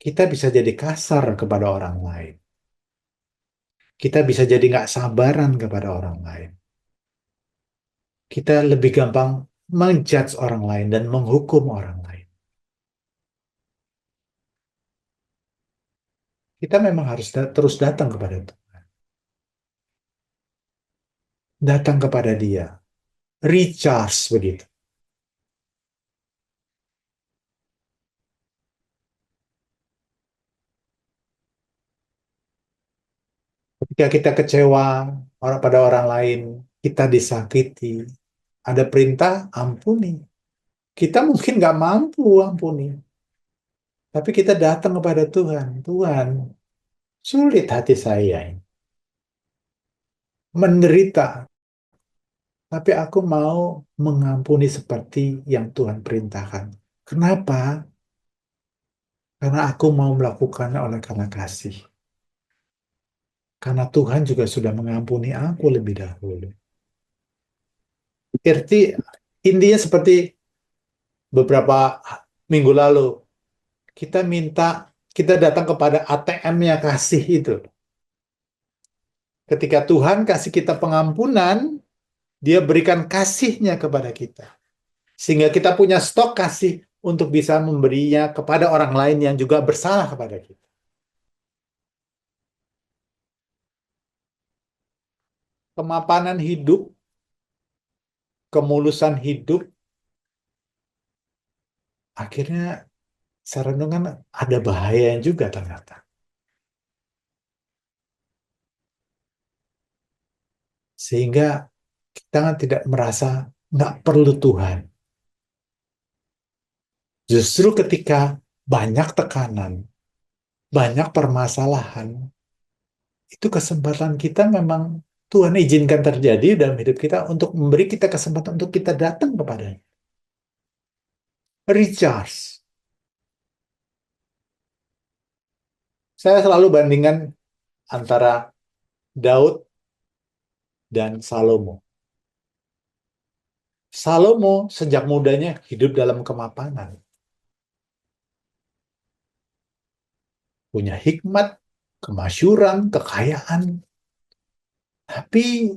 kita bisa jadi kasar kepada orang lain. Kita bisa jadi nggak sabaran kepada orang lain. Kita lebih gampang menjudge orang lain dan menghukum orang lain. Kita memang harus terus datang kepada Tuhan. Datang kepada Dia. Recharge begitu. Ketika kita kecewa pada orang lain, kita disakiti, ada perintah, ampuni. Kita mungkin nggak mampu ampuni, tapi kita datang kepada Tuhan. Tuhan, sulit hati saya ini. Menderita, tapi aku mau mengampuni seperti yang Tuhan perintahkan. Kenapa? Karena aku mau melakukannya oleh karena kasih. Karena Tuhan juga sudah mengampuni aku lebih dahulu. Arti intinya seperti beberapa minggu lalu, kita minta, kita datang kepada ATM-nya kasih itu. Ketika Tuhan kasih kita pengampunan, Dia berikan kasihnya kepada kita. Sehingga kita punya stok kasih untuk bisa memberinya kepada orang lain yang juga bersalah kepada kita. Kemapanan hidup, kemulusan hidup, akhirnya saya renungkan ada bahayanya juga ternyata. Sehingga kita tidak merasa nggak perlu Tuhan. Justru ketika banyak tekanan, banyak permasalahan, itu kesempatan kita memang Tuhan izinkan terjadi dalam hidup kita untuk memberi kita kesempatan untuk kita datang kepadanya. Recharge. Saya selalu bandingkan antara Daud dan Salomo. Salomo sejak mudanya hidup dalam kemapanan. Punya hikmat, kemasyuran, kekayaan. Tapi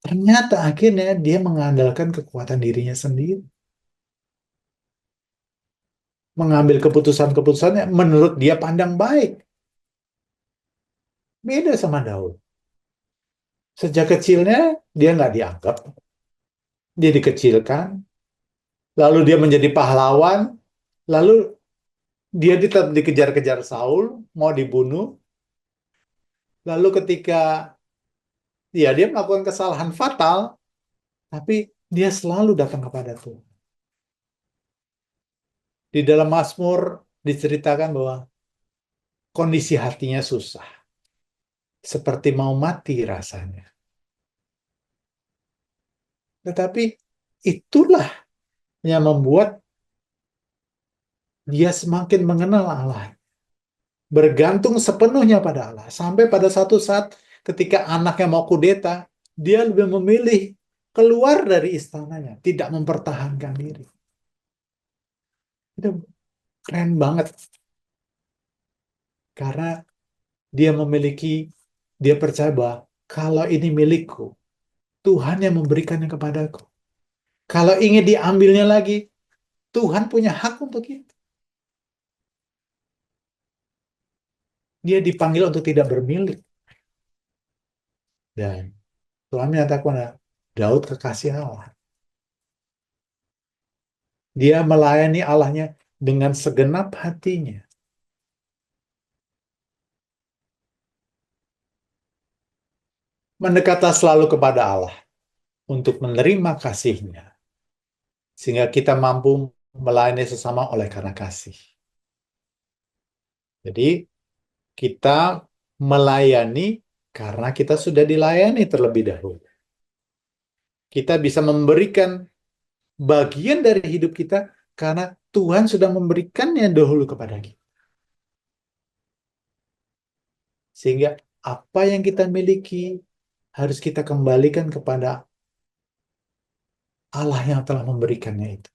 ternyata akhirnya dia mengandalkan kekuatan dirinya sendiri. Mengambil keputusan-keputusan yang menurut dia pandang baik. Beda sama Daud. Sejak kecilnya dia nggak dianggap. Dia dikecilkan. Lalu dia menjadi pahlawan. Lalu dia tetap dikejar-kejar Saul. Mau dibunuh. Lalu ketika dia melakukan kesalahan fatal. Tapi dia selalu datang kepada Tuhan. Di dalam Mazmur diceritakan bahwa kondisi hatinya susah. Seperti mau mati rasanya. Tetapi itulah yang membuat dia semakin mengenal Allah. Bergantung sepenuhnya pada Allah. Sampai pada satu saat ketika anaknya mau kudeta, dia lebih memilih keluar dari istananya. Tidak mempertahankan diri. Itu keren banget. Karena dia memiliki, dia percaya bahwa kalau ini milikku, Tuhan yang memberikannya kepadaku. Kalau ingin diambilnya lagi, Tuhan punya hak untuk itu. Dia dipanggil untuk tidak bermilik. Dan Tuhan menyatakan, Daud kekasih Allah. Dia melayani Allahnya dengan segenap hatinya. Mendekatlah selalu kepada Allah untuk menerima kasih-Nya. Sehingga kita mampu melayani sesama oleh karena kasih. Jadi, kita melayani karena kita sudah dilayani terlebih dahulu. Kita bisa memberikan bagian dari hidup kita karena Tuhan sudah memberikannya dahulu kepada kita. Sehingga apa yang kita miliki harus kita kembalikan kepada Allah yang telah memberikannya itu.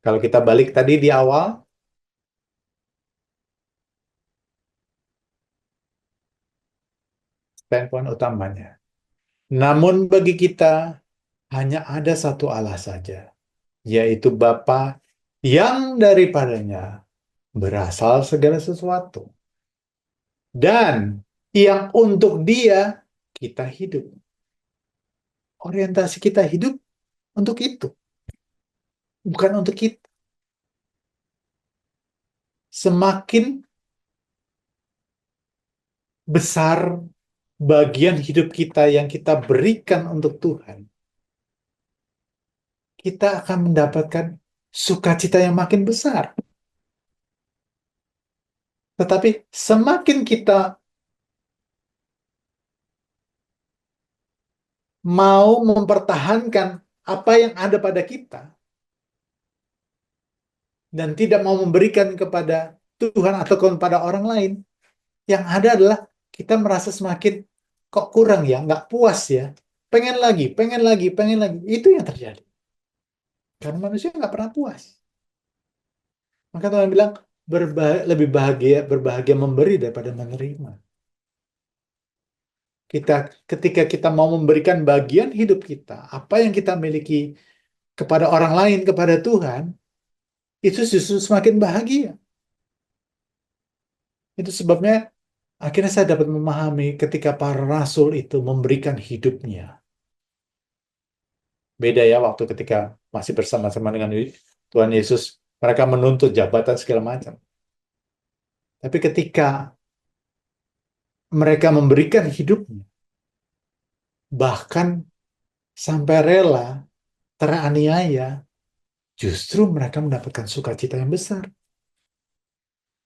Kalau kita balik tadi di awal, poin utamanya. Namun bagi kita hanya ada satu Allah saja, yaitu Bapa yang daripadanya berasal segala sesuatu. Dan yang untuk Dia kita hidup. Orientasi kita hidup untuk itu, bukan untuk kita. Semakin besar bagian hidup kita yang kita berikan untuk Tuhan, kita akan mendapatkan sukacita yang makin besar. Tetapi semakin kita mau mempertahankan apa yang ada pada kita dan tidak mau memberikan kepada Tuhan atau kepada orang lain, yang ada adalah kita merasa semakin kok kurang ya, nggak puas ya, pengen lagi, pengen lagi, pengen lagi. Itu yang terjadi. Karena manusia nggak pernah puas. Maka Tuhan bilang lebih berbahagia memberi daripada menerima. Ketika kita mau memberikan bagian hidup kita, apa yang kita miliki kepada orang lain, kepada Tuhan, itu justru semakin bahagia. Itu sebabnya akhirnya saya dapat memahami ketika para rasul itu memberikan hidupnya. Beda ya waktu ketika masih bersama-sama dengan Tuhan Yesus, mereka menuntut jabatan segala macam. Tapi ketika mereka memberikan hidupnya, bahkan sampai rela teraniaya, justru mereka mendapatkan sukacita yang besar.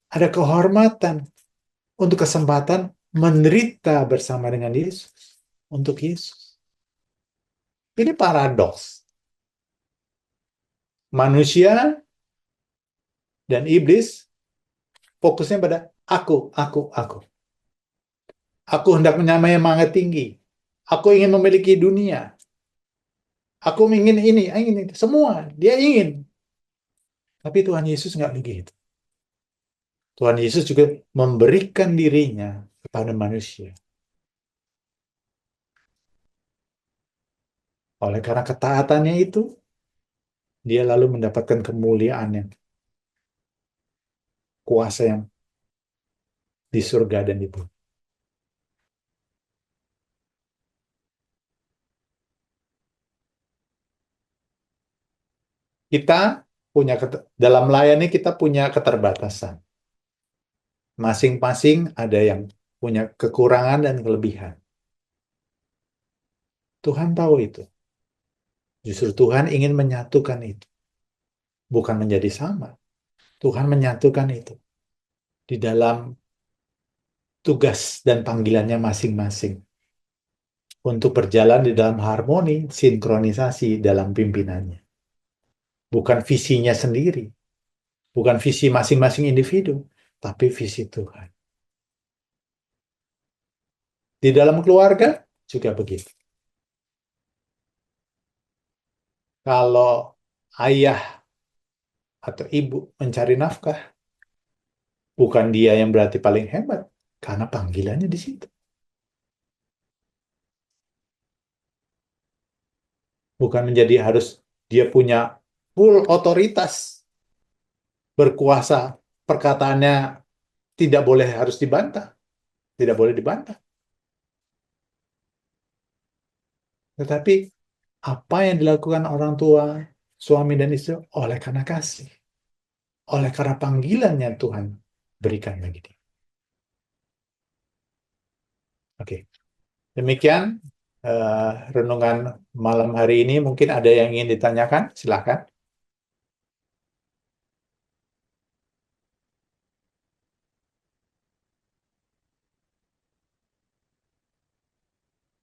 Ada kehormatan untuk kesempatan menderita bersama dengan Yesus, untuk Yesus. Ini paradoks. Manusia dan iblis fokusnya pada aku, aku, aku. Aku hendak menyamai yang maha tinggi. Aku ingin memiliki dunia. Aku ingin ini, ingin itu. Semua, dia ingin. Tapi Tuhan Yesus nggak begitu. Tuhan Yesus juga memberikan dirinya kepada manusia. Oleh karena ketaatannya itu, dia lalu mendapatkan kemuliaan yang kuasa yang di surga dan di bumi. Kita punya dalam melayani kita punya keterbatasan. Masing-masing ada yang punya kekurangan dan kelebihan. Tuhan tahu itu. Justru Tuhan ingin menyatukan itu. Bukan menjadi sama. Tuhan menyatukan itu. Di dalam tugas dan panggilannya masing-masing. Untuk berjalan di dalam harmoni, sinkronisasi dalam pimpinannya. Bukan visinya sendiri. Bukan visi masing-masing individu. Tapi visi Tuhan. Di dalam keluarga juga begitu. Kalau ayah atau ibu mencari nafkah, bukan dia yang berarti paling hebat, karena panggilannya di situ. Bukan menjadi harus dia punya full otoritas, berkuasa, perkataannya tidak boleh harus dibantah, tidak boleh dibantah. Tetapi apa yang dilakukan orang tua, suami dan istri oleh karena kasih, oleh karena panggilan yang Tuhan berikan bagi dia. Oke, demikian renungan malam hari ini. Mungkin ada yang ingin ditanyakan, silakan.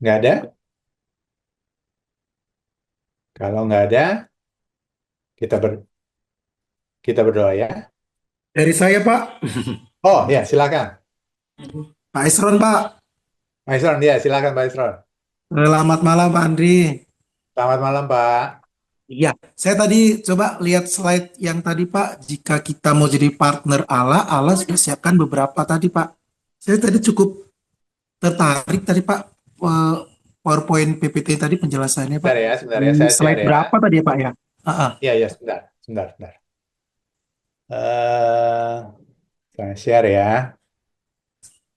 Nggak ada? Kalau nggak ada, kita kita berdoa ya. Dari saya, Pak. Oh ya, silakan. Pak Esron, Pak. Pak Isron, ya silakan Pak Isron. Selamat malam, Pak Andri. Selamat malam Pak. Iya, saya tadi coba lihat slide yang tadi, Pak. Jika kita mau jadi partner Allah, Allah sudah siapkan beberapa tadi, Pak. Saya tadi cukup tertarik tadi Pak, eh, PowerPoint PPT tadi penjelasannya Pak. Sebentar ya, Di saya slide share ya. berapa tadi ya Pak ya? Ah, ah. Iya, ya, sebentar, sebentar, sebentar. Eh, saya share ya.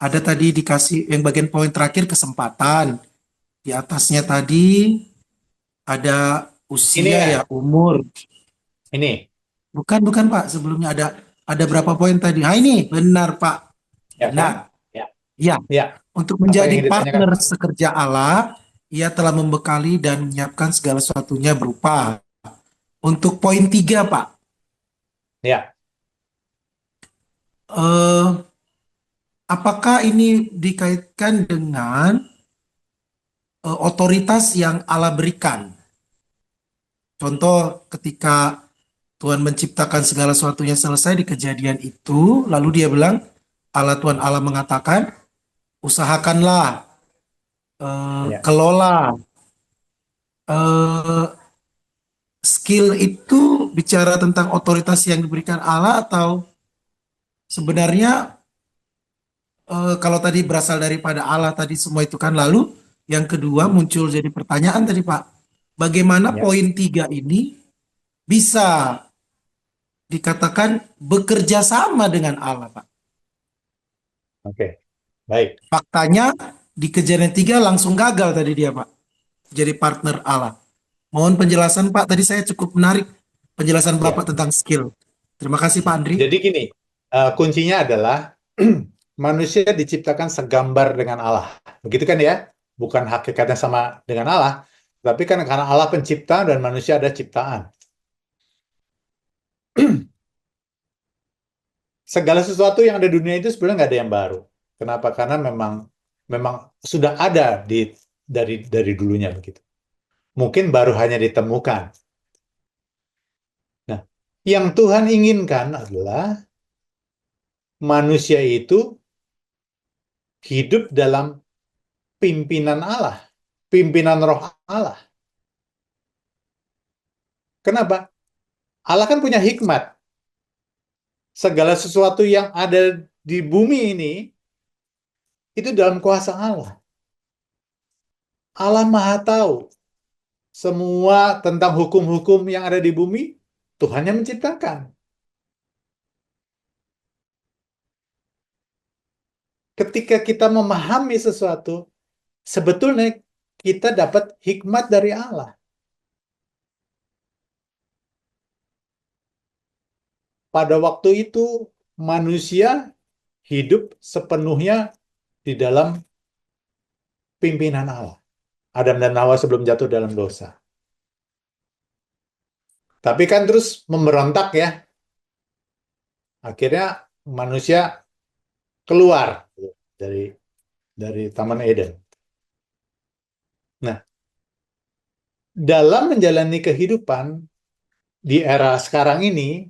Ada tadi dikasih yang bagian poin terakhir kesempatan. Di atasnya tadi ada Ini usia ya, ya, umur. ini, Bukan, bukan Pak. Sebelumnya ada berapa poin tadi? Nah ini benar Pak. ya kan? Benar. Ya, Ya. ya. Untuk Apa yang menjadi ingin ditanyakan, partner Pak? sekerja Allah, ia telah membekali dan menyiapkan segala sesuatunya berupa. Untuk poin tiga Pak. Ya, Eh, apakah ini dikaitkan dengan otoritas yang Allah berikan? Contoh ketika Tuhan menciptakan segala sesuatunya selesai di kejadian itu, lalu dia bilang, Tuhan Allah mengatakan, usahakanlah, ya. kelola, eh, skill itu bicara tentang otoritas yang diberikan Allah atau sebenarnya kalau tadi berasal daripada Allah tadi semua itu kan lalu yang kedua muncul jadi pertanyaan tadi Pak, bagaimana Ya. poin tiga ini bisa dikatakan bekerja sama dengan Allah Pak? Oke, baik. Faktanya di kejadian tiga langsung gagal tadi dia Pak, jadi partner Allah. Mohon penjelasan Pak, tadi saya cukup menarik penjelasan Ya. Bapak tentang skill. Terima kasih Pak Andri. Jadi gini, kuncinya adalah manusia diciptakan segambar dengan Allah. Begitu kan ya? Bukan hakikatnya sama dengan Allah, tapi kan karena Allah pencipta dan manusia ada ciptaan. Segala sesuatu yang ada di dunia itu sebenarnya nggak ada yang baru. Kenapa? Karena memang memang sudah ada dari dulunya begitu. Mungkin baru hanya ditemukan. Nah, yang Tuhan inginkan adalah manusia itu hidup dalam pimpinan Allah, pimpinan roh Allah. Kenapa? Allah kan punya hikmat. Segala sesuatu yang ada di bumi ini itu dalam kuasa Allah. Allah Maha tahu semua tentang hukum-hukum yang ada di bumi, Tuhan yang menciptakan. Ketika kita memahami sesuatu, sebetulnya kita dapat hikmat dari Allah. Pada waktu itu, manusia hidup sepenuhnya di dalam pimpinan Allah. Adam dan Hawa sebelum jatuh dalam dosa. Tapi kan terus memberontak ya. Akhirnya manusia keluar dari dari Taman Eden. Nah, dalam menjalani kehidupan di era sekarang ini,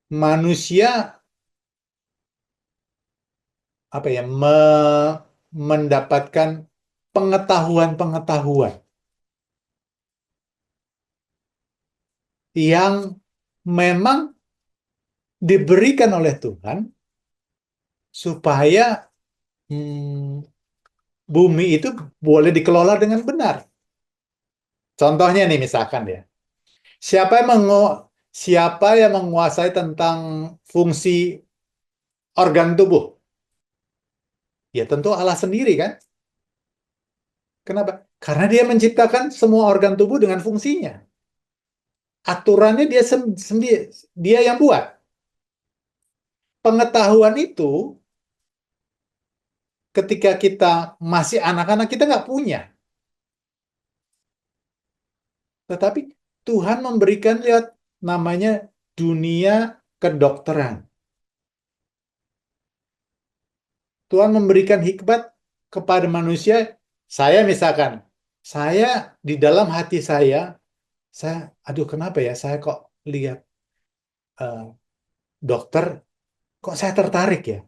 manusia apa ya mendapatkan pengetahuan-pengetahuan yang memang diberikan oleh Tuhan supaya bumi itu boleh dikelola dengan benar. Contohnya nih misalkan ya, siapa yang siapa yang menguasai tentang fungsi organ tubuh? Ya tentu Allah sendiri kan. Kenapa? Karena dia menciptakan semua organ tubuh dengan fungsinya. Aturannya sendiri, dia yang buat. Pengetahuan itu ketika kita masih anak-anak kita nggak punya. Tetapi Tuhan memberikan lihat namanya dunia kedokteran. Tuhan memberikan hikmat kepada manusia. Saya misalkan, saya di dalam hati saya, aduh kenapa ya saya kok lihat eh, dokter, kok saya tertarik ya.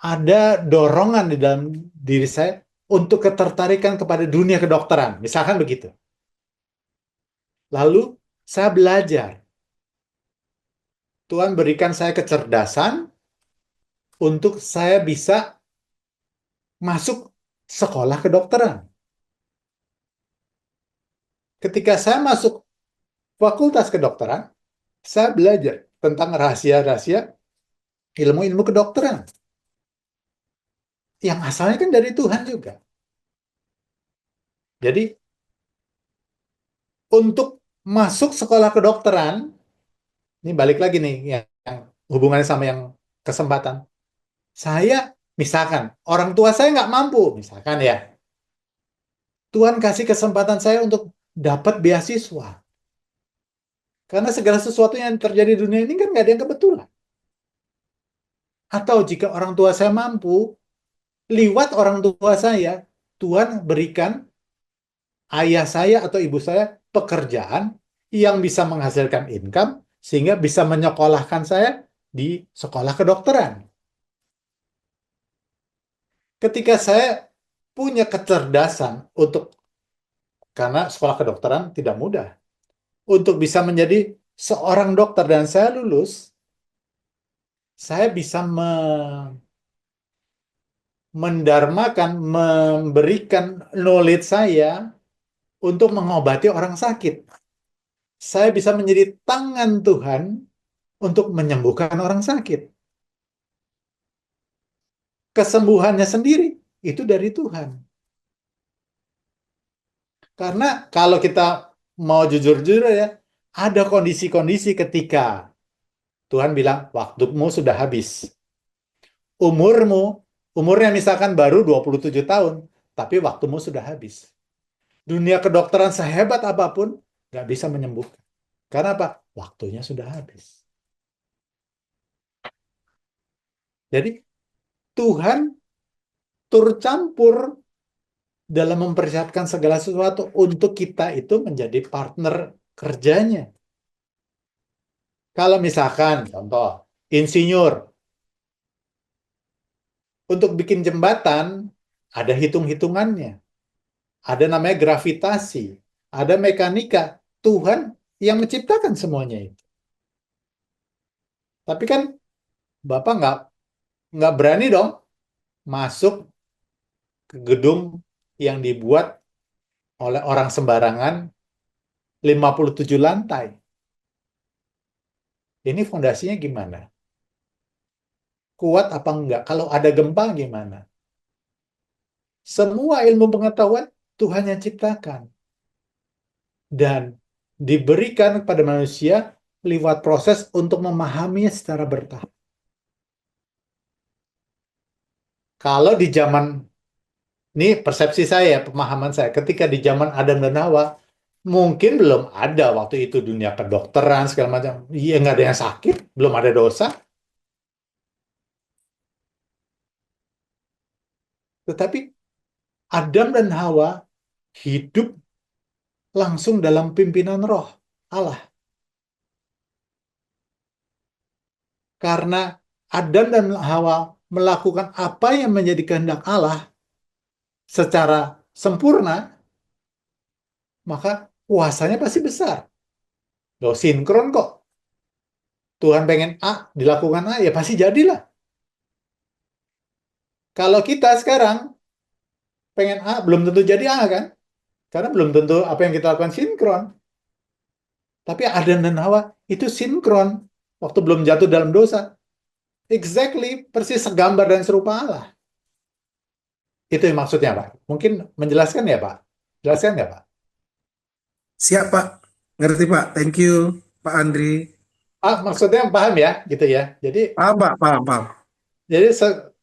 Ada dorongan di dalam diri saya untuk ketertarikan kepada dunia kedokteran. Misalkan begitu. Lalu saya belajar. Tuhan berikan saya kecerdasan, untuk saya bisa masuk sekolah kedokteran. Ketika saya masuk fakultas kedokteran, saya belajar tentang rahasia-rahasia ilmu-ilmu kedokteran yang asalnya kan dari Tuhan juga. Jadi untuk masuk sekolah kedokteran, ini balik lagi nih yang hubungannya sama yang kesempatan. Saya misalkan orang tua saya nggak mampu, misalkan ya, Tuhan kasih kesempatan saya untuk dapat beasiswa. Karena segala sesuatu yang terjadi di dunia ini kan nggak ada yang kebetulan. Atau jika orang tua saya mampu, lewat orang tua saya, Tuhan berikan ayah saya atau ibu saya pekerjaan yang bisa menghasilkan income sehingga bisa menyekolahkan saya di sekolah kedokteran. Ketika saya punya kecerdasan untuk, karena sekolah kedokteran tidak mudah, untuk bisa menjadi seorang dokter dan saya lulus, saya bisa mendarmakan, memberikan knowledge saya untuk mengobati orang sakit. Saya bisa menjadi tangan Tuhan untuk menyembuhkan orang sakit. Kesembuhannya sendiri itu dari Tuhan. Karena kalau kita mau jujur-jujur ya, ada kondisi-kondisi ketika Tuhan bilang, waktumu sudah habis. Umurmu, umurnya misalkan baru 27 tahun, tapi waktumu sudah habis. Dunia kedokteran sehebat apapun, nggak bisa menyembuhkan. Karena apa? Waktunya sudah habis. Jadi Tuhan turut campur dalam mempersiapkan segala sesuatu untuk kita itu menjadi partner kerjanya. Kalau misalkan, contoh, insinyur, untuk bikin jembatan, ada hitung-hitungannya. Ada namanya gravitasi, ada mekanika. Tuhan yang menciptakan semuanya itu. Tapi kan Bapak nggak berani dong masuk ke gedung yang dibuat oleh orang sembarangan 57 lantai. Ini fondasinya gimana? Kuat apa enggak? Kalau ada gempa gimana? Semua ilmu pengetahuan Tuhan yang ciptakan dan diberikan kepada manusia lewat proses untuk memahaminya secara bertahap. Kalau di zaman ini persepsi saya, pemahaman saya, ketika di zaman Adam dan Hawa, mungkin belum ada waktu itu dunia kedokteran segala macam. Iya, nggak ada yang sakit, belum ada dosa. Tetapi Adam dan Hawa hidup langsung dalam pimpinan roh Allah. Karena Adam dan Hawa melakukan apa yang menjadi kehendak Allah secara sempurna, maka kuasanya pasti besar. Loh, sinkron kok. Tuhan pengen A, dilakukan A, ya pasti jadilah. Kalau kita sekarang pengen A, belum tentu jadi A kan? Karena belum tentu apa yang kita lakukan sinkron. Tapi Adam dan Hawa itu sinkron waktu belum jatuh dalam dosa. Exactly, persis segambar dan serupa Allah. Itu yang maksudnya, Pak. Mungkin menjelaskan ya, Pak? Jelaskan nggak, Pak? Siap, Pak. Ngerti, Pak. Thank you, Pak Andri. Ah, maksudnya paham ya, gitu ya. Paham, Pak. Paham, paham. Jadi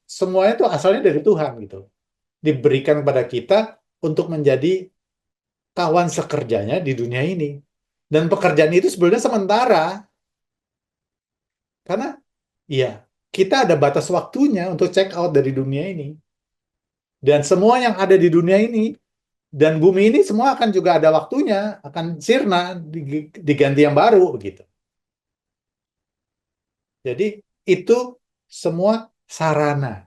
semuanya itu asalnya dari Tuhan gitu. Diberikan kepada kita untuk menjadi kawan sekerjanya di dunia ini. Dan pekerjaan itu sebenarnya sementara. Karena ya kita ada batas waktunya untuk check out dari dunia ini. Dan semua yang ada di dunia ini dan bumi ini semua akan juga ada waktunya, akan sirna, diganti yang baru begitu. Jadi itu semua sarana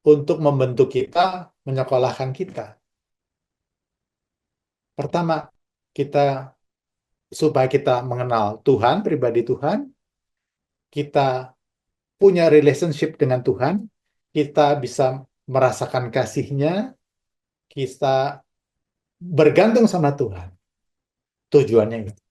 untuk membentuk kita, menyekolahkan kita. Pertama, kita supaya kita mengenal Tuhan, pribadi Tuhan, kita punya relationship dengan Tuhan, kita bisa merasakan kasih-Nya, kita bergantung sama Tuhan. Tujuannya itu.